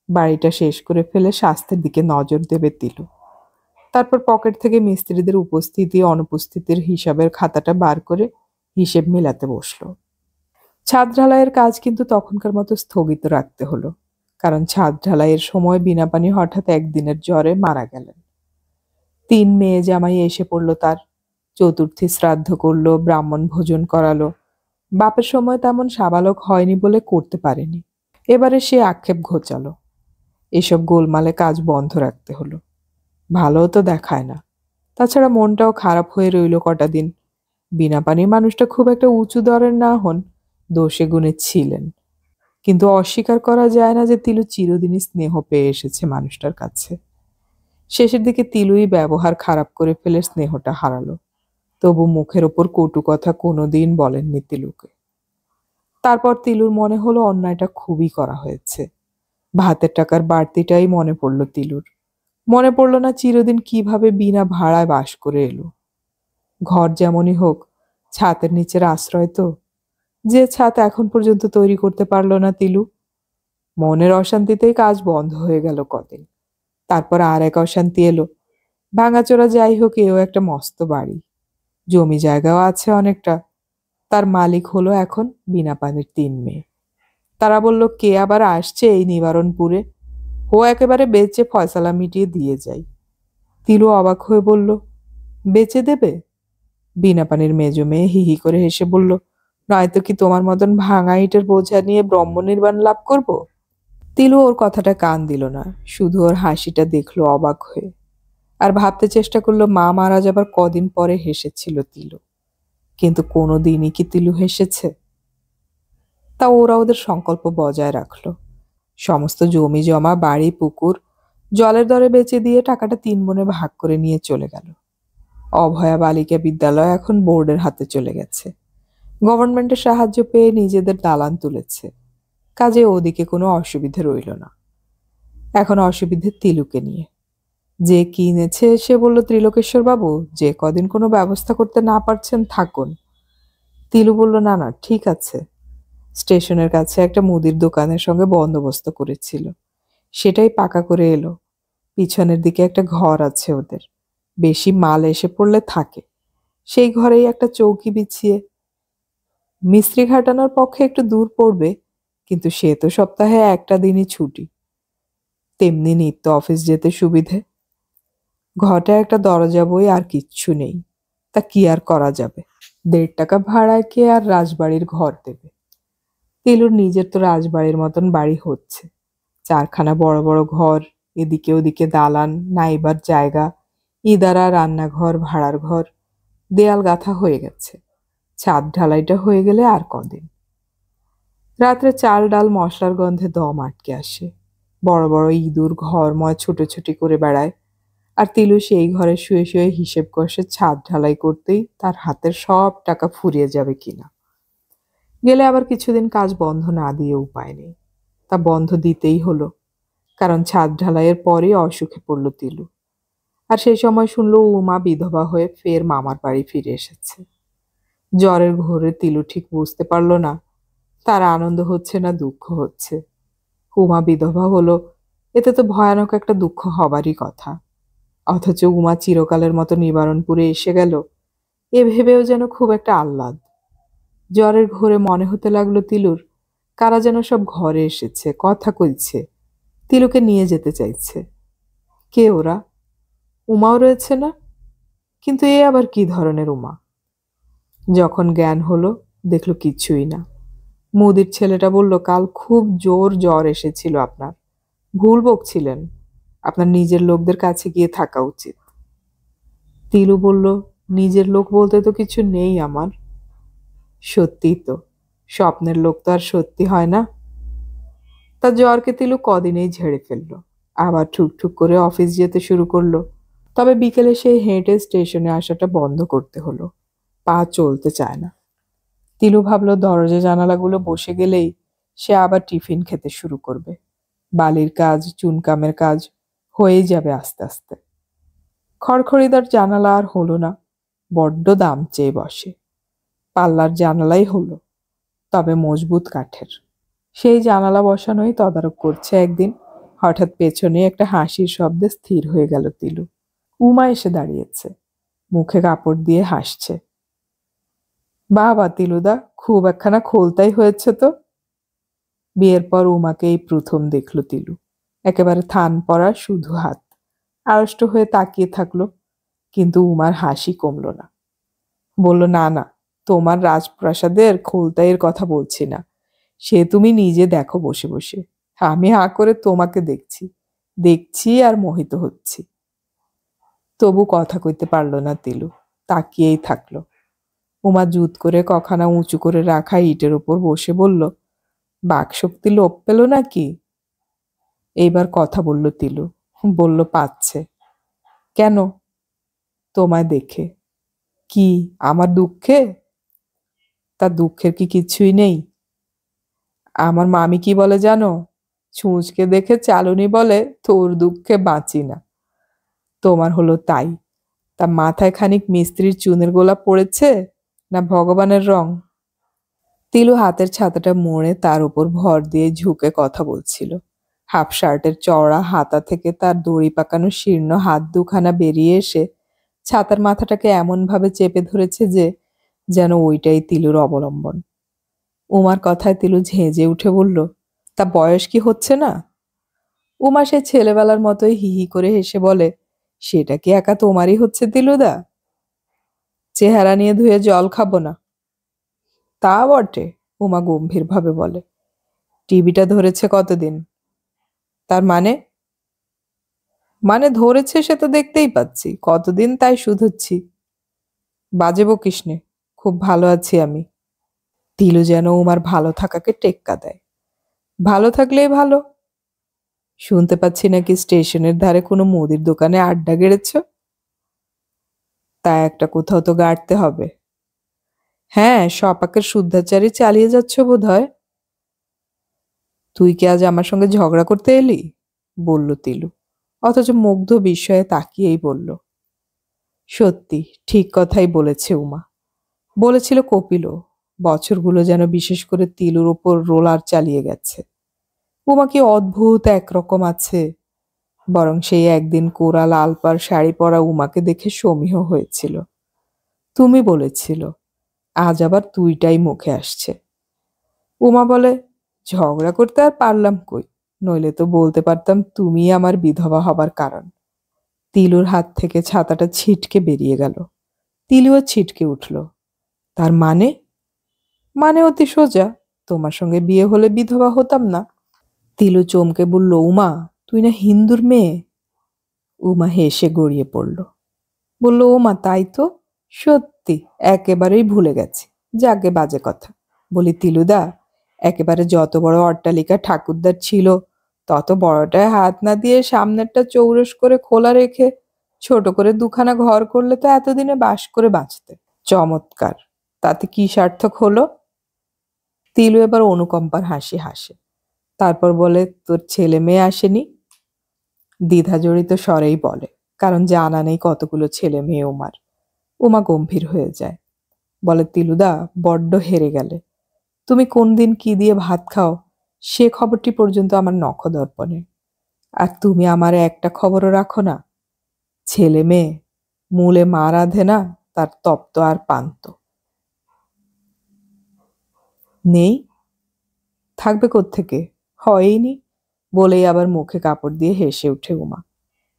বাড়িটা শেষ করে ফেলে স্বাস্থ্যের দিকে নজর দেবে তিলু। তারপর পকেট থেকে মিস্ত্রিদের উপস্থিতি অনুপস্থিতির হিসাবের খাতাটা বার করে হিসেব মেলাতে বসলো। ছাদ ঢালাইয়ের কাজ কিন্তু তখনকার মতো স্থগিত রাখতে হলো, কারণ ছাদ ঢালাইয়ের সময় বিনাপানি হঠাৎ একদিনের জ্বরে মারা গেলেন। 3 মেয়ে জামাই এসে পড়ল তার। চতুর্থী শ্রাদ্ধ করলো, ব্রাহ্মণ ভোজন করালো। বাপের সময় তেমন সাবালক হয়নি বলে করতে পারেনি। এবারে সে আক্ষেপ ঘোচালো। এসব গোলমালে কাজ বন্ধ রাখতে হলো। ভালোও তো দেখায় না। তাছাড়া মনটাও খারাপ হয়ে রইল কটা দিন। বিনাপানি মানুষটা খুব একটা উঁচু দরের না হন, দোষে গুণে ছিলেন। কিন্তু অস্বীকার করা যায় না যে তিলু চিরদিনই স্নেহ পেয়ে এসেছে মানুষটার কাছে। শেষের দিকে তিলুই ব্যবহার খারাপ করে ফেলে স্নেহটা হারালো। তবু মুখের ওপর কটু কথা কোনোদিন বলেননি তিলুকে। তারপর তিলুর মনে হলো অন্যায়টা খুবই করা হয়েছে। ভাতের টাকার বাড়তিটাই মনে পড়ল তিলুর। মনে পড়ল না চিরদিন কিভাবে বিনা ভাড়ায় বাস করে এলো। ঘর যেমনই হোক, ছাতের নিচের আশ্রয় তো। যে ছাদ এখন পর্যন্ত তৈরি করতে পারল না তিলু। মনের অশান্তিতেই কাজ বন্ধ হয়ে গেল কদিন। তারপর আর এক অশান্তি এলো। ভাঙাচোরা যাই হোক, এও একটা মস্ত বাড়ি, জমি জায়গাও আছে অনেকটা। তার মালিক হলো এখন বিনাপানির 3 মেয়ে। তারা বলল, কে আবার আসছে এই নিবারণপুরে, ও একেবারে বেচে ফয়সালা মিটিয়ে দিয়ে যায়। তিলু অবাক হয়ে বলল, বেচে দেবে? বিনাপানির মেজো মেয়ে হিহি করে হেসে বলল, নয়তো কি তোমার মতন ভাঙা ইটের বোঝা নিয়ে ব্রহ্ম নির্বাণ লাভ করব? তিলু ওর কথাটা কান দিল না, শুধু ওর হাসিটা দেখলো অবাক হয়ে। আর ভাবতে চেষ্টা করলো মা মারা যাবার কদিন পরে হেসেছিল তিলু, কিন্তু কোনো দিনই কি তিলু হেসেছে? তা ওরা ওদের সংকল্প বজায় রাখলো। সমস্ত জমি জমা, বাড়ি, পুকুর জলের দরে বেচে দিয়ে টাকাটা 3 বোনে ভাগ করে নিয়ে চলে গেল। অভয়া বালিকা বিদ্যালয় এখন বোর্ডের হাতে চলে গেছে। গভর্নমেন্টের সাহায্য পেয়ে নিজেদের দালান তুলেছে। কাজে ওদিকে কোনো অসুবিধে রইল না। এখন অসুবিধে তিলুকে নিয়ে। যে কিনেছে সে বলল, ত্রিলোকেশ্বর বাবু, যে কদিন কোনো ব্যবস্থা করতে না পারছেন থাকুন। তিলু বলল, না না, ঠিক আছে। স্টেশনের কাছে একটা মুদির দোকানের সঙ্গে বন্দোবস্ত করেছিল, সেটাই পাকা করে এলো। পিছনের দিকে একটা ঘর আছে ওদের, বেশি মাল এসে পড়লে থাকে। সেই ঘরেই একটা চৌকি বিছিয়ে। মিস্ত্রি খাটানোর পক্ষে একটু দূর পড়বে, কিন্তু সে তো সপ্তাহে একটা দিনই ছুটি। তেমনি নিত্য অফিস যেতে সুবিধে। ঘরটা একটা দরজা বই, আর কিচ্ছু নেই। তা কি আর করা যাবে, 1.5 টাকা ভাড়ায় কে আর রাজবাড়ির ঘর দেবে। তিলুর নিজের তো রাজবাড়ির মতন বাড়ি হচ্ছে, 4খানা বড় বড় ঘর, এদিকে ওদিকে দালান, নাইবার জায়গা, ইদারা, রান্নাঘর, ভাড়ার ঘর, দেয়াল গাঁথা হয়ে গেছে। ছাদ ঢালাইটা হয়ে গেলে আর কদিন। রাত্রে চাল ডাল মশলার গন্ধে দম আটকে আসে। বড় বড় ইঁদুর ঘরময় ছুটোছুটি করে বেড়ায়, আর তিলু সেই ঘরে শুয়ে শুয়ে হিসেব কষে ছাদ ঢালাই করতেই তার হাতের সব টাকা ফুরিয়ে যাবে কিনা। গেলে আবার কিছুদিন কাজ বন্ধ না দিয়ে উপায় নেই, তা বন্ধ দিতেই হলো, কারণ ছাদ ঢালাইয়ের পরেই অসুখে পড়ল তিলু। আর সেই সময় শুনলো উমা বিধবা হয়ে ফের মামার বাড়ি ফিরে এসেছে। জ্বরের ঘোরে তিলু ঠিক বুঝতে পারল না তার আনন্দ হচ্ছে না দুঃখ হচ্ছে। উমা বিধবা হলো, এতে তো ভয়ানক একটা দুঃখ হবারই কথা, অথচ উমা চিরকালের মতো নিবারণপুরে এসে গেল, এ ভেবেও যেন খুব একটা আহ্লাদ। জ্বরের ঘোরে মনে হতে লাগলো তিলুর কারা যেন সব ঘরে এসেছে, কথা কইছে, তিলুকে নিয়ে যেতে চাইছে। কে ওরা? উমাও রয়েছে না? কিন্তু এ আবার কি ধরনের উমা? যখন জ্ঞান হলো দেখলো কিছুই না। মুদির ছেলেটা বলল, কাল খুব জোর জ্বর এসেছিল আপনার, ভুল বকছিলেন, আপনার নিজের লোকদের কাছে গিয়ে থাকা উচিত। তিলু বলল, নিজের লোক বলতে তো কিছু নেই আমার। সত্যি তো, স্বপ্নের লোক তো আর সত্যি হয় না। তার জ্বরকে তিলু কদিনেই ঝেড়ে ফেলল, আবার ঠুকঠুক করে অফিস যেতে শুরু করলো। তবে বিকেলে সেই হেঁটে স্টেশনে আসাটা বন্ধ করতে হলো, পা চলতে চায় না। তিলু ভাবলো দরজা জানালাগুলো বসে গেলেই সে আবার টিফিন খেতে শুরু করবে, বালির কাজ, চুনকামের কাজ হয়েই যাবে আস্তে আস্তে। খড়খড়িদার জানালা আর হলো না, বড্ড দাম চেয়ে বসে। পাল্লার জানালাই হলো, তবে মজবুত কাঠের। সেই জানালা বসানোই তদারক করছে একদিন, হঠাৎ পেছনে একটা হাসির শব্দে স্থির হয়ে গেল তিলু। উমা এসে দাঁড়িয়েছে, মুখে কাপড় দিয়ে হাসছে। বাবা তিলুদা, খুব একখানা খোলতাই হয়েছে তো। বিয়ের পর উমাকে এই প্রথম দেখল তিলু, একেবারে থান পরা শুধু হাত, আড়ষ্ট হয়ে তাকিয়ে থাকলো, কিন্তু উমার হাসি কমল না। বলল, না না, তোমার রাজপ্রাসাদের খোলতাইয়ের কথা বলছি না, সে তুমি নিজে দেখো বসে বসে, আমি হা করে তোমাকে দেখছি দেখছি আর মোহিত হচ্ছি। তবু কথা কইতে পারল না তিলু, তাকিয়েই থাকলো। উমা জুত করে কখানা উঁচু করে রাখা ইটের উপর বসে বলল, বাকশক্তি লোপ পেল নাকি? এইবার কথা বলল তিলু, বলল, পাচ্ছে। কেন? তোমায় দেখে। কি, আমার দুঃখে? তা দুঃখের কি কিছুই নেই? আমার মামি কি বলে জানো? ছুঁচকে দেখে চালুনি বলে, তোর দুঃখে বাঁচি না। তোমার হলো তাই। তা মাথায় খানিক মিস্ত্রির চুনের গোলা পড়েছে, না ভগবানের রং? তিলু হাতের ছাতাটা মোড়ে তার উপর ভর দিয়ে ঝুঁকে কথা বলছিল। হাফ শার্টের চওড়া হাতা থেকে তার দড়ি পাকানো শীর্ণ হাত দুখানা বেরিয়ে এসে ছাতার মাথাটাকে এমনভাবে চেপে ধরেছে যে যেন ওইটাই তিলুর অবলম্বন। উমার কথায় তিলু ঝেঁজে উঠে বলল, তা বয়স কি হচ্ছে না? উমা সে ছেলেবেলার মতোই হিহি করে হেসে বলে, সেটা কি একা তোমারই হচ্ছে তিলুদা? চেহারা নিয়ে ধুয়ে জল খাবো না? তা বটে, উমা গম্ভীরভাবে বলে। টিভিটা ধরেছে কতদিন? তার মানে? মানে ধরেছে সে তো দেখতেই পাচ্ছি, কতদিন তাই শুধুচ্ছি। বাজে বকিস নে, খুব ভালো আছি আমি। তিলু যেন উমার ভালো থাকাকে টেক্কা দেয়। ভালো থাকলেই ভালো। শুনতে পাচ্ছি নাকি স্টেশনের ধারে কোনো মুদির দোকানে আড্ডা গেড়েছ? তা একটা কোথাও তো গাড়তে হবে। হ্যাঁ, সপাকের শুদ্ধাচারী চালিয়ে যাচ্ছ বোধ হয়। তুই কি আজ আমার সঙ্গে ঝগড়া করতে এলি? বলল তিলু, অথচ মুগ্ধ বিস্ময়ে তাকিয়েই বলল, সত্যি ঠিক কথাই বলেছে উমা। বলেছিল কপিলও, বছরগুলো যেন বিশেষ করে তিলুর ওপর রোলার চালিয়ে গেছে। উমা কি অদ্ভুত একরকম আছে। বরং সেই একদিন কোরা লাল পাড় শাড়ি পরা উমাকে দেখে সমীহ হয়েছিল। তুমি বলেছিল, আজ আবার তুইটাই মুখে আসছে। উমা বলে, ঝগড়া করতে আর পারলাম কই, নইলে তো বলতে পারতাম তুমি আমার বিধবা হবার কারণ। তিলুর হাত থেকে ছাতাটা ছিটকে বেরিয়ে গেল। তিলুও ছিটকে উঠল। তার মানে? মানে অতি সোজা, তোমার সঙ্গে বিয়ে হলে বিধবা হতাম না। তিলু চমকে বলল, উমা, তুই না হিন্দুর মেয়ে? উমা হেসে গড়িয়ে পড়ল, বলল, ওমা তাই তো, সত্যি একেবারেই ভুলে গেছি। যাকে বাজে কথা। বলি তিলুদা, একেবারে যত বড় অট্টালিকা ঠাকুরদার ছিল তত বড়টায় হাত না দিয়ে সামনেরটা চৌরস করে খোলা রেখে ছোট করে দুখানা ঘর করলে তো এতদিনে বাস করে বাঁচতে। চমৎকার, তাতে কি সার্থক হলো? তিলু এবার অনুকম্পার হাসি হাসে, তারপর বলে, তোর ছেলে মেয়ে আসেনি? দ্বিধাজড়িত স্বরেই বলে, কারণ জানা নেই কতগুলো ছেলে মেয়ে উমার। উমা গম্ভীর হয়ে যায়, বলে, তিলুদা বড্ড হেরে গেলে। তুমি কোন দিন কি দিয়ে ভাত খাও সে খবরটি পর্যন্ত আমার নখদর্পণে। আর তুমি আমার একটা খবরও রাখো না। ছেলে মেয়ে মূলে মা রাধে না, তার তপ্ত আর পান্ত নেই, থাকবে কোত্থেকে? হয়ইনি। বলেই আবার মুখে কাপড় দিয়ে হেসে উঠে উমা।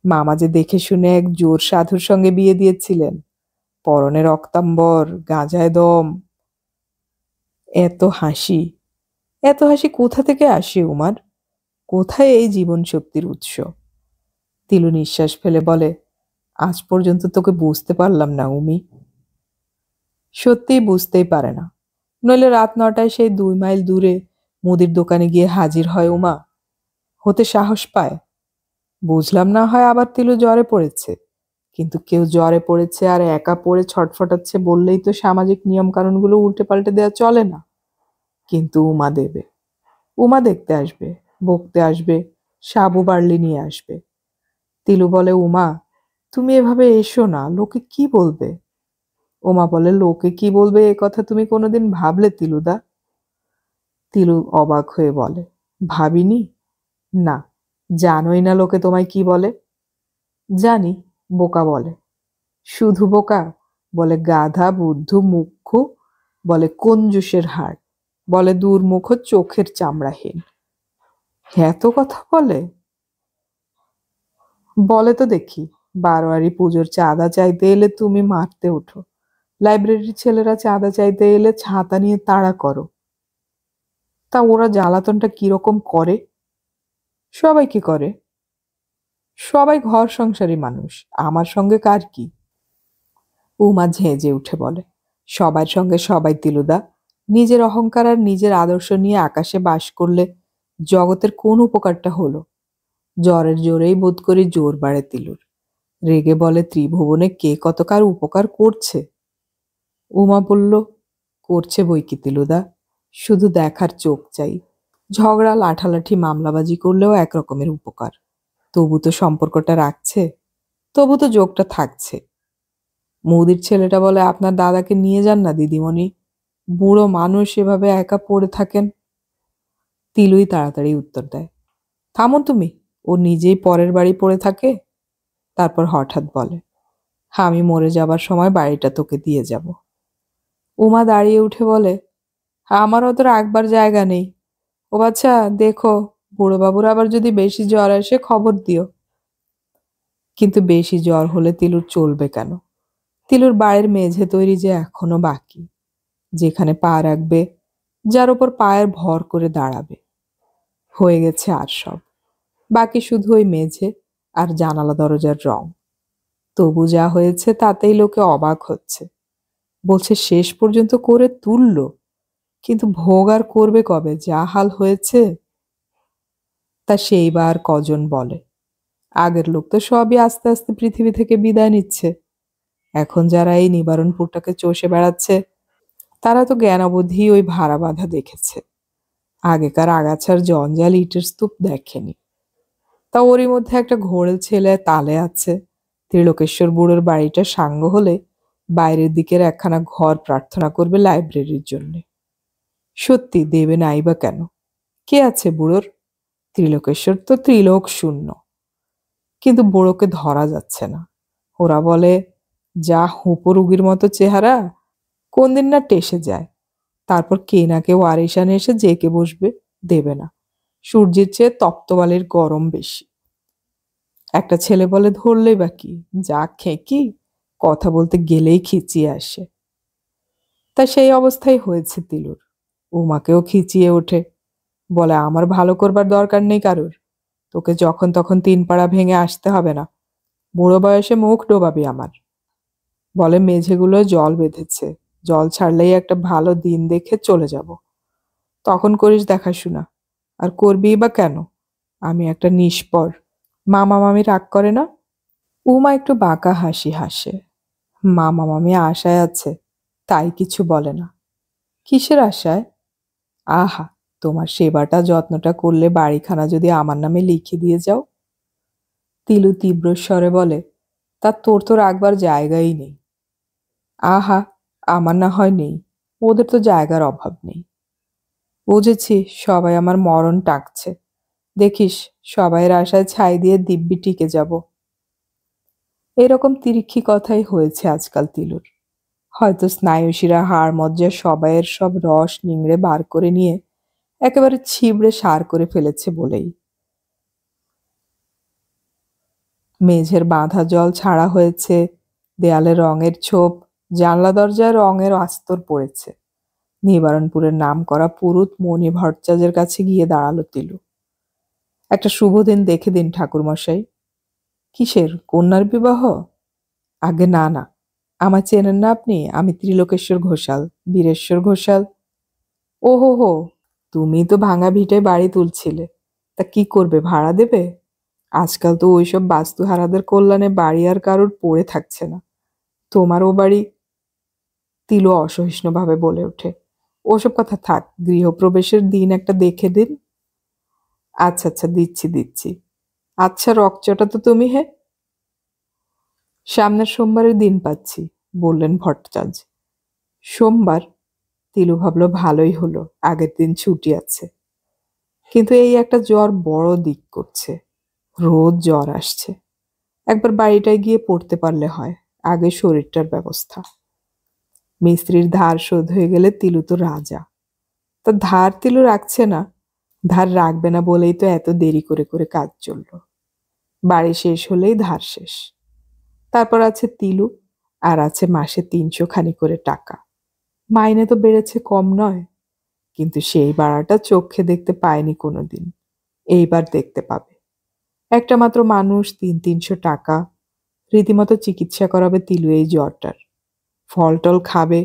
মামা যে দেখে শুনে এক জোর সাধুর সঙ্গে বিয়ে দিয়েছিলেন, পরনে রক্তাম্বর, গাঁজায় দম। এত হাসি, এত হাসি কোথা থেকে আসে উমার? কোথায় এই জীবন শক্তির উৎস? তিলু নিঃশ্বাস ফেলে বলে, আজ পর্যন্ত তোকে বুঝতে পারলাম না উমি। সত্যিই বুঝতেই পারে না, নইলে রাত 9টায় সেই 2 মাইল দূরে মুদির দোকানে গিয়ে হাজির হয় উমা, হতে সাহস পায়। বুঝলাম না হয় আবার তিলু জ্বরে পড়েছে, কিন্তু কেউ জ্বরে পড়েছে আর একা পড়ে ছটফটাচ্ছে বললেই তো সামাজিক নিয়ম কানুনগুলো উল্টে পাল্টে দেওয়া চলে না। কিন্তু উমা দেবে, উমা দেখতে আসবে, বকতে আসবে, সাবু বার্লি নিয়ে আসবে। তিলু বলে, উমা তুমি এভাবে এসো না, লোকে কি বলবে? উমা বলে, লোকে কি বলবে এ কথা তুমি কোনোদিন ভাবলে তিলুদা? তিলু অবাক হয়ে বলে, ভাবিনি? না, জানোই না লোকে তোমায় কি বলে? জানি, বোকা বলে। শুধু বোকা? বলে গাধা, বুদ্ধু, মুখ্যু, বলে কঞ্জুসের হাড়, বলে দুর্মুখ, চোখের চামড়াহীন। এত কথা বলে? বলে তো দেখি, বারোয়ারি পুজোর চাঁদা চাইতে এলে তুমি মারতে ওঠো, লাইব্রেরির ছেলেরা চাঁদা চাইতে এলে ছাতা নিয়ে তাড়া করো। তা ওরা জ্বালাতনটা কিরকম করে? সবাই কি করে? সবাই ঘর সংসারী মানুষ, আমার সঙ্গে কার কি? উমা ঝেঁজে উঠে বলে, সবার সঙ্গে সবাই তিলুদা। নিজের অহংকার আর নিজের আদর্শ নিয়ে আকাশে বাস করলে জগতের কোন উপকারটা হলো? জ্বরের জোরেই বোধ করি জোর বাড়ে তিলুর। রেগে বলে, ত্রিভুবনে কে কত কার উপকার করছে? উমা বলল, করছে বই কি তিলুদা, শুধু দেখার চোখ চাই। ঝগড়া, লাঠালাঠি, মামলাবাজি করলেও একরকমের উপকার। তবু তো সম্পর্কটা রাখছে, তবু তো যোগটা থাকছে। মুদির ছেলেটা বলে, আপনার দাদাকে নিয়ে যান না দিদিমণি, বুড়ো মানুষ এভাবে একা পড়ে থাকেন। তিলুই তাড়াতাড়ি উত্তর দেয়, থামো তুমি, ও নিজেই পরের বাড়ি পড়ে থাকে। তারপর হঠাৎ বলে, আমি মরে যাবার সময় বাড়িটা তোকে দিয়ে যাব। উমা দাঁড়িয়ে উঠে বলে, আমার অত রাখবার জায়গা নেই। ও বাচ্চা, দেখো বুড়োবাবুর আবার যদি বেশি জ্বর আসে খবর দিও। কিন্তু বেশি জ্বর হলে তিলুর চলবে কেন? তিলুর বাড়ির মেঝে তৈরি যে এখনো বাকি, যেখানে পা রাখবে, যার ওপর পায়ের ভর করে দাঁড়াবে। হয়ে গেছে আর সব, বাকি শুধু ওই মেঝে আর জানালা দরজার রং। তবু যা হয়েছে তাতেই লোকে অবাক হচ্ছে, বলছে শেষ পর্যন্ত করে তুললো, কিন্তু ভোগ আর করবে কবে? যা হাল হয়েছে। তা সেইবার কজন বলে? আগের লোক তো সবই আস্তে আস্তে পৃথিবী থেকে বিদায় নিচ্ছে। এখন যারা এই নিবারণপুরটাকে চষে বেড়াচ্ছে, তারা তো জ্ঞানাবধি ওই ভাড়া বাঁধা দেখেছে, আগেকার আগাছার জঞ্জাল ইটের স্তূপ দেখেনি। তা ওরই মধ্যে একটা ঘোড়েল ছেলে তালে আছে। ত্রিলোকেশ্বর বুড়োর বাড়িটা সাঙ্গ হলে বাইরের দিকের একখানা ঘর প্রার্থনা করবে লাইব্রেরির জন্য। সত্যি দেবে নাই বা কেন? কে আছে বুড়োর? ত্রিলোকেশ্বর তো ত্রিলোক শূন্য, কিন্তু বুড়োকে ধরা যাচ্ছে না। ওরা বলে, যা হুঁপো রুগীর মতো চেহারা, কোন দিন না টেসে যায়। তারপর কে না কেউ আরিশানে এসে জেকে বসবে, দেবে না। সূর্যের চেয়ে তপ্তবালির গরম বেশি। একটা ছেলে বলে, ধরলেই বা কি, যা খেকি, কথা বলতে গেলেই খিচিয়ে আসে। তা সেই অবস্থাই হয়েছে তিলুর। উমাকেও খিচিয়ে ওঠে, বলে আমার ভালো করবার দরকার নেই কারোর, তোকে যখন তখন 3 পাড়া ভেঙে আসতে হবে না, বুড়ো বয়সে মুখ ডোবাবি আমার। বলে মেঝেগুলো জল বেঁধেছে, জল ছাড়লেই একটা ভালো দিন দেখে চলে যাব, তখন করিস দেখাশোনা। আর করবি বা কেন? আমি একটা নিষ্পর। মামা মামি রাগ করে না? উমা একটু বাঁকা হাসি হাসে। মামা মামি আশায় আছে, তাই কিছু বলে না। কিসের আশায়? আহা, তোমার সেবাটা যত্নটা করলে বাড়িখানা যদি আমার নামে লিখে দিয়ে যাও। তিলু তীব্র স্বরে বলে, তা তোর তো রাখবার জায়গাই নেই। আহা, আমার না হয় নেই, ওদের তো জায়গার অভাব নেই। বুঝেছি, সবাই আমার মরণ টাকছে, দেখিস সবাইয়ের আশায় ছাই দিয়ে দিব্যি টিকে যাব। এরকম তিরিক্ষি কথাই হয়েছে আজকাল তিলুর। হয়তো স্নায়ুশিরা হাড় মজ্জা সবাইয়ের সব রস নিংড়ে বার করে নিয়ে একেবারে ছিবড়ে সার করে ফেলেছে বলেই। মেঝের বাঁধা জল ছাড়া হয়েছে, দেয়ালে রঙের ছোপ, জানলা দরজায় রঙের আস্তর পড়েছে। নিবারণপুরের নাম করা পুরুত মণি ভট্টাচার্যের কাছে গিয়ে দাঁড়ালো তিলু। একটা শুভ দিন দেখে দিন ঠাকুরমশাই। কিসের, কন্যার বিবাহ? আগে না না, আমার চেনেন না আপনি? আমি ত্রিলোকেশ্বর ঘোষাল, বীরেশ্বর ঘোষাল। ও হো হো, তুমি তো ভাঙা ভিটায় বাড়ি তুলছিলে, তা কি করবে, ভাড়া দেবে? আজকাল তো ওইসব বাস্তুহারাদের কল্যাণে বাড়ি আর কারোর পড়ে থাকছে না। তোমার ও বাড়ি। তিলু অসহিষ্ণুভাবে বলে ওঠে, ওসব কথা থাক, গৃহপ্রবেশের দিন একটা দেখে দিন। আচ্ছা আচ্ছা, দিচ্ছি দিচ্ছি। আচ্ছা রকচটা তো তুমি, হে। সামনের সোমবারের দিন পাচ্ছি, বললেন ভট্টাচার্য। সোমবার? তিলু ভাবল ভালোই হলো, আগের দিন ছুটি আছে। কিন্তু এই একটা জ্বর বড় দিক করছে, রোজ জ্বর আসছে। একবার বাড়িটায় গিয়ে পড়তে পারলে হয়, আগে শরীরটার ব্যবস্থা। মিস্ত্রির ধার শোধ হয়ে গেলে তিলু তো রাজা। তা ধার তিলু রাখছে না, ধার রাখবে না বলেই তো এত দেরি করে করে কাজ চলল। বাড়ি শেষ হলেই ধার শেষ। তারপর আছে তিলু, আর আছে মাসে 300 খানি করে টাকা। মাইনে তো বেড়েছে, কম নয়, কিন্তু সেই বাড়াটা চোখে দেখতে পায়নি কোনোদিন, এইবার দেখতে পাবে। একটা মাত্র মানুষ, 300 টাকা, রীতিমতো চিকিৎসা করাবে তিলু এই জ্বরটার। ফল টল খাবে,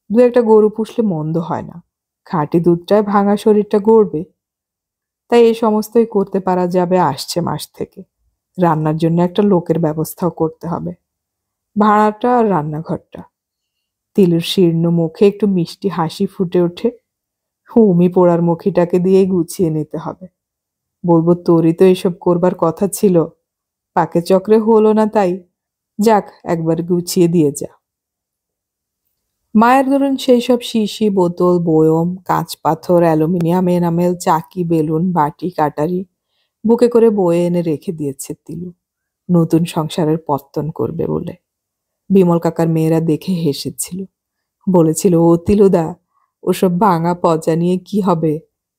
2-একটা গরু পুষলে মন্দ হয় না, খাঁটি দুধটায় ভাঙা শরীরটা গড়বে। তাই এই সমস্তই করতে পারা যাবে আসছে মাস থেকে। রান্নার জন্য একটা লোকের ব্যবস্থাও করতে হবে, ভাড়াটা আর রান্নাঘরটা। তিলুর শীর্ণ মুখে একটু মিষ্টি হাসি ফুটে ওঠে। হুমি পোড়ার মুখিটাকে দিয়েই গুছিয়ে নিতে হবে। বলবো তোরই তো এসব করবার কথা ছিল, পাকে চক্রে হলো না, তাই যাক, একবার গুছিয়ে দিয়ে যা। মায়ের ধরুন সেই সব শিশি, বোতল, বয়ম, কাঁচ পাথর, অ্যালুমিনিয়াম, এনামেল, চাকি, বেলুন, বাটি, কাটারি বুকে করে বয়ে এনে রেখে দিয়েছে তিলু, নতুন সংসারের পত্তন করবে বলে। বিমল কাকার মেয়েরা দেখে হেসেছিল, বলেছিল, ও তিলুদা, ওসব ভাঙা পচা নিয়ে কি হবে,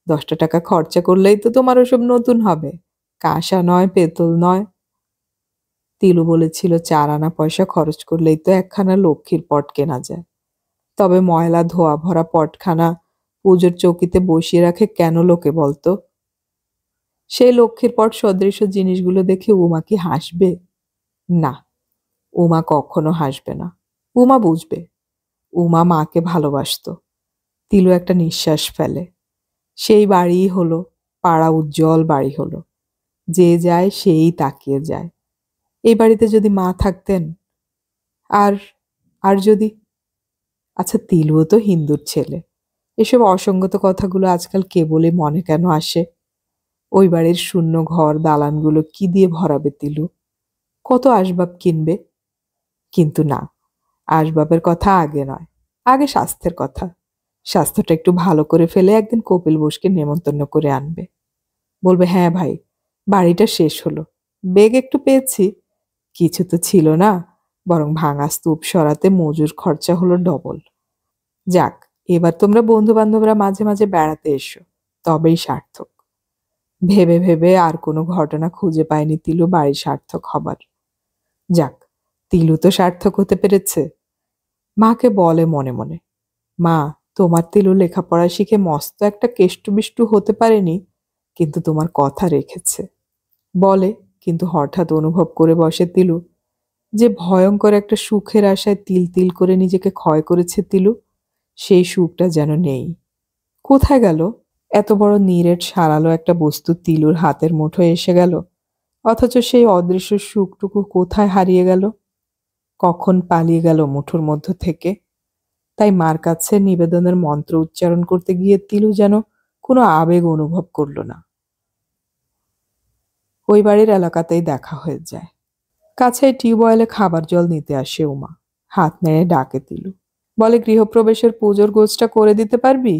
10টা টাকা খরচা করলেই তো তোমার ওসব নতুন হবে, কাঁসা নয়, পেতল নয়। তিলু বলেছিল 4 আনা পয়সা খরচ করলেই তো একখানা লক্ষ্মীর পট কেনা যায়। তবে ময়লা ধোয়া ভরা পটখানা পুজোর চৌকিতে বসিয়ে রাখে কেন লোকে বলতো? সেই লক্ষ্মীর পট সদৃশ জিনিসগুলো দেখে উমা কি হাসবে? না, উমা কখনো হাসবে না। উমা বুঝবে, উমা মাকে ভালোবাসতো। তিলু একটা নিঃশ্বাস ফেলে। সেই বাড়িই হলো, পাড়া উজ্জ্বল বাড়ি হলো, যে যায় সেই তাকিয়ে যায়। এই বাড়িতে যদি মা থাকতেন, আর আর যদি, আচ্ছা তিলুও তো হিন্দুর ছেলে, এসব অসঙ্গত কথাগুলো আজকাল কেবলই মনে কেন আসে? ওই বাড়ির শূন্য ঘর দালানগুলো কি দিয়ে ভরাবে তিলু? কত আসবাব কিনবে? কিন্তু না, আসবাবের কথা আগে নয়, আগে স্বাস্থ্যের কথা। স্বাস্থ্যটা একটু ভালো করে ফেলে একদিন কপিল বোসকে নেমন্তন্ন করে আনবে। বলবে, হ্যাঁ ভাই, বাড়িটা শেষ হলো, বেগ একটু পেয়েছি, কিছু তো ছিল না, বরং ভাঙা স্তূপ সরাতে মজুর খরচা হলো ডবল। যাক, এবার তোমরা বন্ধু বান্ধবরা মাঝে মাঝে বেড়াতে এসো, তবেই সার্থক। ভেবে ভেবে আর কোনো ঘটনা খুঁজে পায়নি তিলু বাড়ি সার্থক হবার। যাক, তিলু তো সার্থক হতে পেরেছে। মাকে বলে মনে মনে, মা, তোমার তিলু লেখাপড়া শিখে মস্ত একটা কেষ্টবিষ্টু হতে পারেনি, কিন্তু তোমার কথা রেখেছে। বলে, কিন্তু হঠাৎ অনুভব করে বসে তিলু যে ভয়ঙ্কর একটা সুখের আশায় তিল তিল করে নিজেকে ক্ষয় করেছে তিলু, সেই সুখটা যেন নেই। কোথায় গেল? এত বড় নিরেট সারালো একটা বস্তু তিলুর হাতের মুঠোয় এসে গেল, অথচ সেই অদৃশ্য সুখটুকু কোথায় হারিয়ে গেল? কখন পালিয়ে গেল মুঠোর মধ্য থেকে? তাই মার কাছে নিবেদনের মন্ত্র উচ্চারণ করতে গিয়ে তিলু যেন কোনো আবেগ অনুভব করল না। ওই বাড়ির এলাকাতেই দেখা হয়ে যায়। কাছেই টিউবওয়েলে খাবার জল নিতে আসে উমা। হাত নেড়ে ডাকে তিলু, বলে, গৃহপ্রবেশের পুজোর গোছটা করে দিতে পারবি?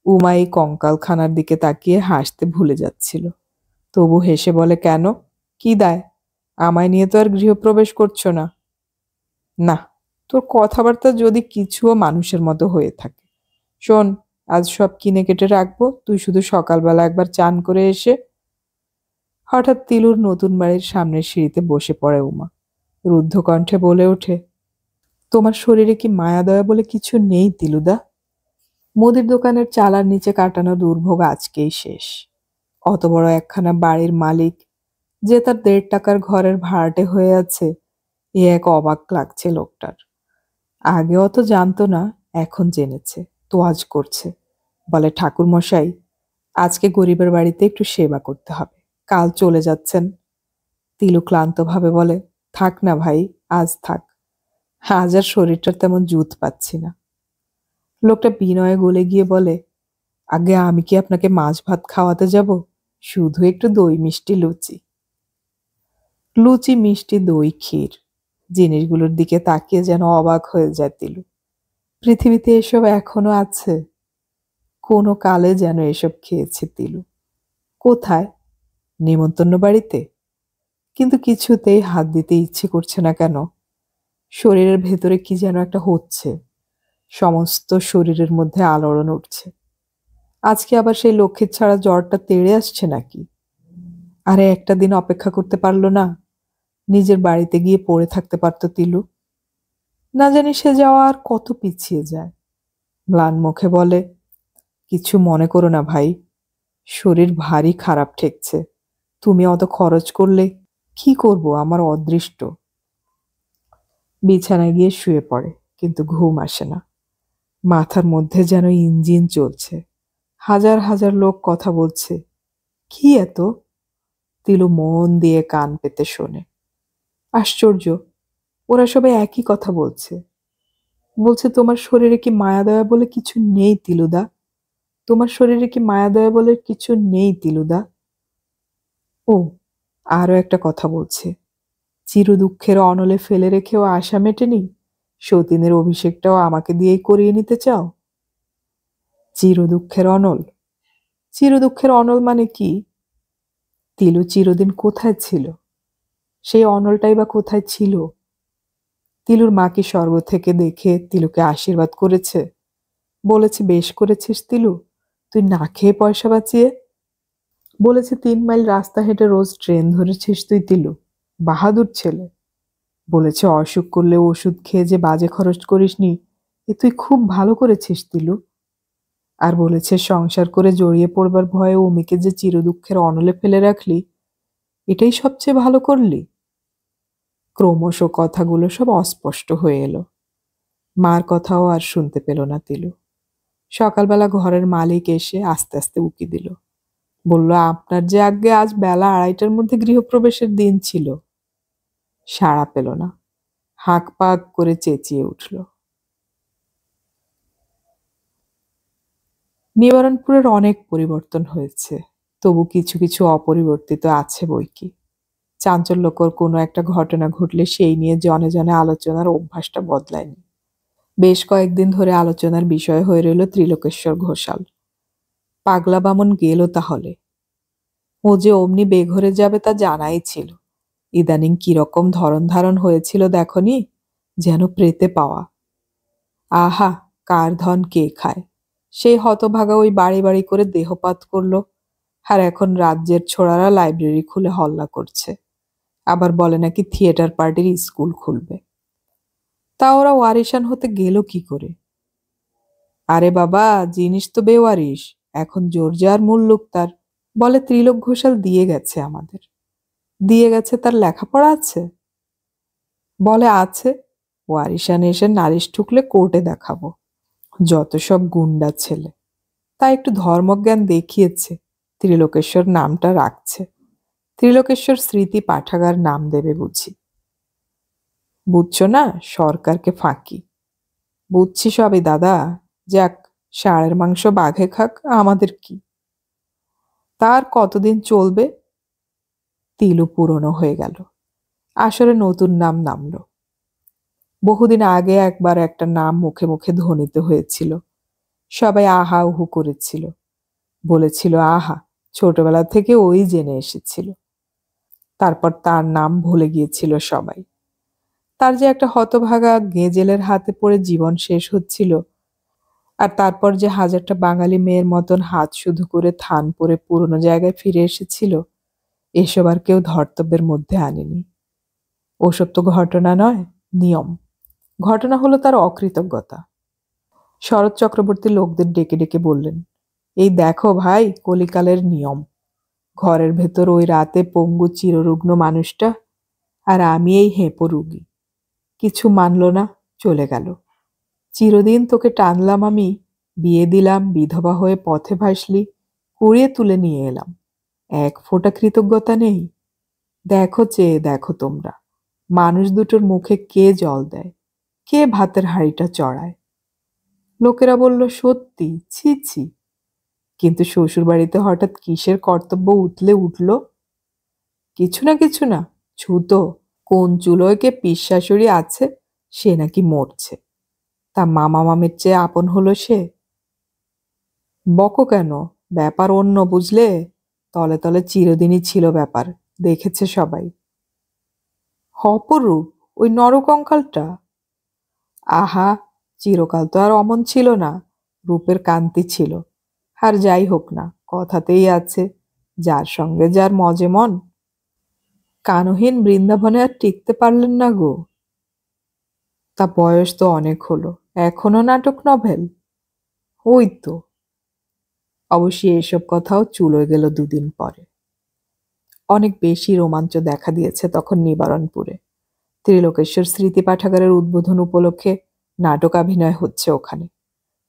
উমা এই কঙ্কালখানার দিকে তাকিয়ে হাসতে ভুলে যাচ্ছিল, তবু হেসে বলে, কেন, কি দায়? আমায় নিয়ে তো আর গৃহপ্রবেশ করছো না? না, তোর কথাবার্তা যদি কিছুও মানুষের মতো হয়ে থাকে। শোন, আজ সব কিনে কেটে রাখবো, তুই শুধু সকালবেলা একবার চান করে এসে। হঠাৎ তিলুর নতুন বাড়ির সামনের সিঁড়িতে বসে পড়ে উমা। রুদ্ধ কণ্ঠে বলে ওঠে, তোমার শরীরে কি মায়া দয়া বলে কিছু নেই তিলুদা? মুদির দোকানের চালার নিচে কাটানো দুর্ভোগ আজকেই শেষ। অত বড় একখানা বাড়ির মালিক যে তার 1.5 টাকার ঘরের ভাড়াটে হয়ে আছে, এ এক অবাক লাগছে লোকটার। আগে অত জানতো না, এখন জেনেছে, তোয়াজ করছে। বলে, ঠাকুর মশাই, আজকে গরিবের বাড়িতে একটু সেবা করতে হবে, কাল চলে যাচ্ছেন। তিলু ক্লান্তভাবে বলে, থাক না ভাই, আজ থাক, আজ আর শরীরটার তেমন জুত পাচ্ছি না। লোকটা বিনয়ে গলে গিয়ে বলে, আগে আমি কি আপনাকে মাছ ভাত খাওয়াতে যাব? শুধু একটু দই মিষ্টি লুচি। লুচি, মিষ্টি, দই, ক্ষীর, জিনিসগুলোর দিকে তাকিয়ে যেন অবাক হয়ে যায় তিলু। পৃথিবীতে এসব এখনো আছে? কোনো কালে যেন এসব খেয়েছে তিলু। কোথায়? নেমন্তন্ন বাড়িতে? কিন্তু কিছুতেই হাত দিতে ইচ্ছে করছে না কেন? শরীরের ভেতরে কি যেন একটা হচ্ছে, সমস্ত শরীরের মধ্যে আলোড়ন উঠছে। আজকে আবার সেই লক্ষ্মীর ছাড়া জ্বরটা তেড়ে আসছে নাকি? আরে একটা দিন অপেক্ষা করতে পারলো না? নিজের বাড়িতে গিয়ে পড়ে থাকতে পারতো তিলু। না জানি সে যাওয়া আর কত পিছিয়ে যায়। ম্লান মুখে বলে, কিছু মনে করো না ভাই, শরীর ভারী খারাপ ঠেকছে। তুমি অত খরচ করলে কি করব, আমার অদৃষ্ট। বিছানায় গিয়ে শুয়ে পড়ে, কিন্তু ঘুম আসে না। মাথার মধ্যে যেন ইঞ্জিন চলছে, হাজার হাজার লোক কথা বলছে। কি এত? তিলু মন দিয়ে কান পেতে শোনে। আশ্চর্য, ওরা সবাই একই কথা বলছে। বলছে, তোমার শরীরে কি মায়া দয়া বলে কিছু নেই তিলুদা? তোমার শরীরে কি মায়া দয়া বলে কিছু নেই তিলুদা? ও, আরো একটা কথা বলছে, চির দুঃখের অনলে ফেলে রেখেও আশা মেটেনি, সতীনের অভিষেকটাও আমাকে দিয়েই করিয়ে নিতে চাও? চির দুঃখের অনল? চির দুঃখের অনল মানে কি? তিলু চিরদিন কোথায় ছিল? সেই অনলটাই বা কোথায় ছিল? তিলুর মা কি স্বর্গ থেকে দেখে তিলুকে আশীর্বাদ করেছে, বলেছে, বেশ করেছিস তিলু, তুই না খেয়ে পয়সা বাঁচিয়ে? বলেছে, 3 মাইল রাস্তা হেঁটে রোজ ট্রেন ধরেছিস তুই তিলু, বাহাদুর ছেলে। বলেছে, অসুখ করলে ওষুধ খেয়ে যে বাজে খরচ করিসনি, এ তুই খুব ভালো করেছিস তিলু। আর বলেছে, সংসার করে জড়িয়ে পড়বার ভয়ে অমিকে যে চিরদুঃখের অনলে ফেলে রাখলি, এটাই সবচেয়ে ভালো করলি। ক্রমশ কথাগুলো সব অস্পষ্ট হয়ে এলো। মার কথাও আর শুনতে পেল না তিলু। সকালবেলা ঘরের মালিক এসে আস্তে আস্তে উকি দিল। বলল, আপনার যে আজ্ঞে আজ বেলা 2:30টার মধ্যে গৃহপ্রবেশের দিন ছিল। সাড়া পেল না, হাঁক পাক করে চেঁচিয়ে উঠল। নিবারণপুরের অনেক পরিবর্তন হয়েছে, তবু কিছু কিছু অপরিবর্তিত আছে বৈকি। চাঞ্চল্যকর কোনো একটা ঘটনা ঘটলে সেই নিয়ে জনে জনে আলোচনার অভ্যাসটা বদলায়নি। বেশ কয়েকদিন ধরে আলোচনার বিষয় হয়ে রইল ত্রিলোকেশ্বর ঘোষাল। পাগলা বামন গেল তাহলে? ও যে অমনি বেঘরে যাবে তা জানাই ছিল। ইদানিং কিরকম ধরন ধারণ হয়েছিল দেখনি, যেন প্রেতে পাওয়া। আহা, কার ধন কে খায়? সেই হতভাগা ওই বাড়ি বাড়ি করে দেহপাত করল, আর এখন রাজ্যের ছোড়ারা লাইব্রেরি খুলে হল্লা করছে। আবার বলে নাকি থিয়েটার পার্টির স্কুল খুলবে। তা ওরা ওয়ারিশান হতে গেল কি করে? আরে বাবা, জিনিস তো বেওয়ারিশ, এখন জোরজার মুল্লুক তার। বলে ত্রিলোক ঘোষাল দিয়ে গেছে আমাদের। দিয়ে গেছে তার লেখাপড়া আছে? বলে আছে, ওয়ারিশান এসে নালিশ ঠুকলে কোর্টে দেখাবো। যত সব গুন্ডা ছেলে। তাই একটু ধর্মজ্ঞান দেখিয়েছে, ত্রিলোকেশ্বর নামটা রাখছে। ত্রিলোকেশ্বর স্মৃতি পাঠাগার নাম দেবে বুঝি। বুঝছো না, সরকারকে ফাঁকি। বুঝছি সবই দাদা। যাক, ষাঁড়ের মাংস বাঘে খাক, আমাদের কি। তার কতদিন চলবে? তিলু পুরনো হয়ে গেল, আসলে নতুন নাম নামলো। বহুদিন আগে একবার একটা নাম মুখে মুখে ধ্বনিত হয়েছিল, সবাই আহা উহু করেছিল, বলেছিল আহা, ছোটবেলা থেকে ওই জেনে এসেছিল। তারপর তার নাম ভুলে গিয়েছিল সবাই। তার যে একটা হতভাগা গেজেলের হাতে পড়ে জীবন শেষ হচ্ছিল, আর তারপর যে হাজারটা বাঙালি মেয়ের মতন হাত শুধু করে থান পরে পুরনো জায়গায় ফিরে এসেছিল, এসব আর কেউ ধর্তব্যের মধ্যে আনেনি। ওসব তো ঘটনা নয়, নিয়ম। ঘটনা হলো তার অকৃতজ্ঞতা। শরৎ চক্রবর্তী লোকদের ডেকে ডেকে বললেন, এই দেখো ভাই, কলিকালের নিয়ম। ঘরের ভেতর ওই রাতে পঙ্গু চিররুগ্ন মানুষটা, আর আমি এই হেঁপো রুগী। কিছু মানল না, চলে গেল। চিরদিন তোকে টানলাম আমি, বিয়ে দিলাম, বিধবা হয়ে পথে ভাসলি, কুড়িয়ে তুলে নিয়ে এলাম। এক ফোঁটা কৃতজ্ঞতা নেই। দেখো চেয়ে দেখো তোমরা, মানুষ দুটোর মুখে কে জল দেয়, কে ভাতের হাঁড়িটা চড়ায়। লোকেরা বলল সত্যি, ছি ছি। কিন্তু শ্বশুরবাড়িতে হঠাৎ কিসের কর্তব্য উতলে উঠল? কিছু না, ছুতো। কোন চুলোয় কে পিস শাশুড়ি আছে, সে নাকি মরছে। তা মামা মামির চেয়ে আপন হলো সে। বকো কেন, ব্যাপার অন্য বুঝলে। তলে তলে চিরদিনই ছিল ব্যাপার, দেখেছে সবাই। অপরূপ, ওই নরকঙ্কালটা। আহা, চিরকাল তো আর অমন ছিল না, রূপের কান্তি ছিল। আর যাই হোক না, কথাতেই আছে, যার সঙ্গে যার মজে মন। কানহীন বৃন্দাবনে আর টিকতে পারলেন না গো। তা বয়স তো অনেক হলো, এখনো নাটক নভেল? ওই তো। অবশ্যই এসব কথাও চুলোয় গেল দুদিন পরে। অনেক বেশি রোমাঞ্চ দেখা দিয়েছে তখন নিবারণপুরে। ত্রিলোকেশ্বর স্মৃতি পাঠাগারের উদ্বোধন উপলক্ষে নাটকাভিনয় হচ্ছে ওখানে।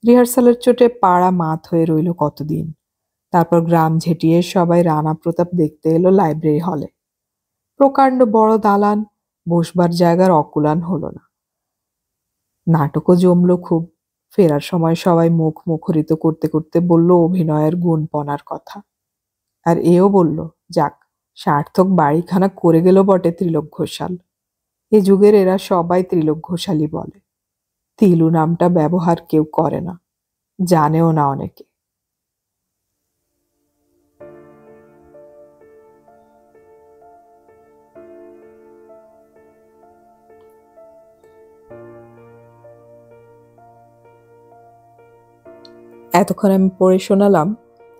রিহার্সালের চোটে পাড়া মাত হয়ে রইল কতদিন। তারপর গ্রাম ঝেঁটিয়ে সবাই রানা প্রতাপ দেখতে এলো লাইব্রেরি হলে। প্রকাণ্ড বড় দালান, বসবার জায়গার অকুলান হলো না। নাটকও জমল খুব। ফেরার সময় সবাই মুখ মুখরিত করতে করতে বলল অভিনয়ের গুণপনার কথা। আর এও বলল, যাক, সার্থক বাড়িখানা করে গেল বটে ত্রিলোক ঘোষাল। এ যুগের এরা সবাই ত্রিলোক ঘোষালই বলে। তিলু নামটা ব্যবহার কেউ করে না, জানেও না অনেকে। এতক্ষণ আমি পড়ে শোনালাম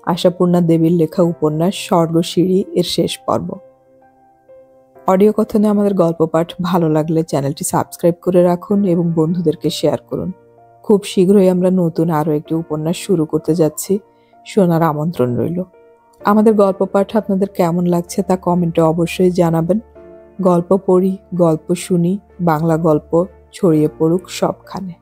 আশাপূর্ণা দেবীর লেখা উপন্যাস স্বর্গসিঁড়ি এর শেষ পর্ব। অডিও কথনে আমাদের গল্প পাঠ ভালো লাগলে চ্যানেলটি সাবস্ক্রাইব করে রাখুন এবং বন্ধুদেরকে শেয়ার করুন। খুব শীঘ্রই আমরা নতুন আরও একটি উপন্যাস শুরু করতে যাচ্ছি, শোনার আমন্ত্রণ রইল। আমাদের গল্প পাঠ আপনাদের কেমন লাগছে তা কমেন্টে অবশ্যই জানাবেন। গল্প পড়ি, গল্প শুনি, বাংলা গল্প ছড়িয়ে পড়ুক সবখানে।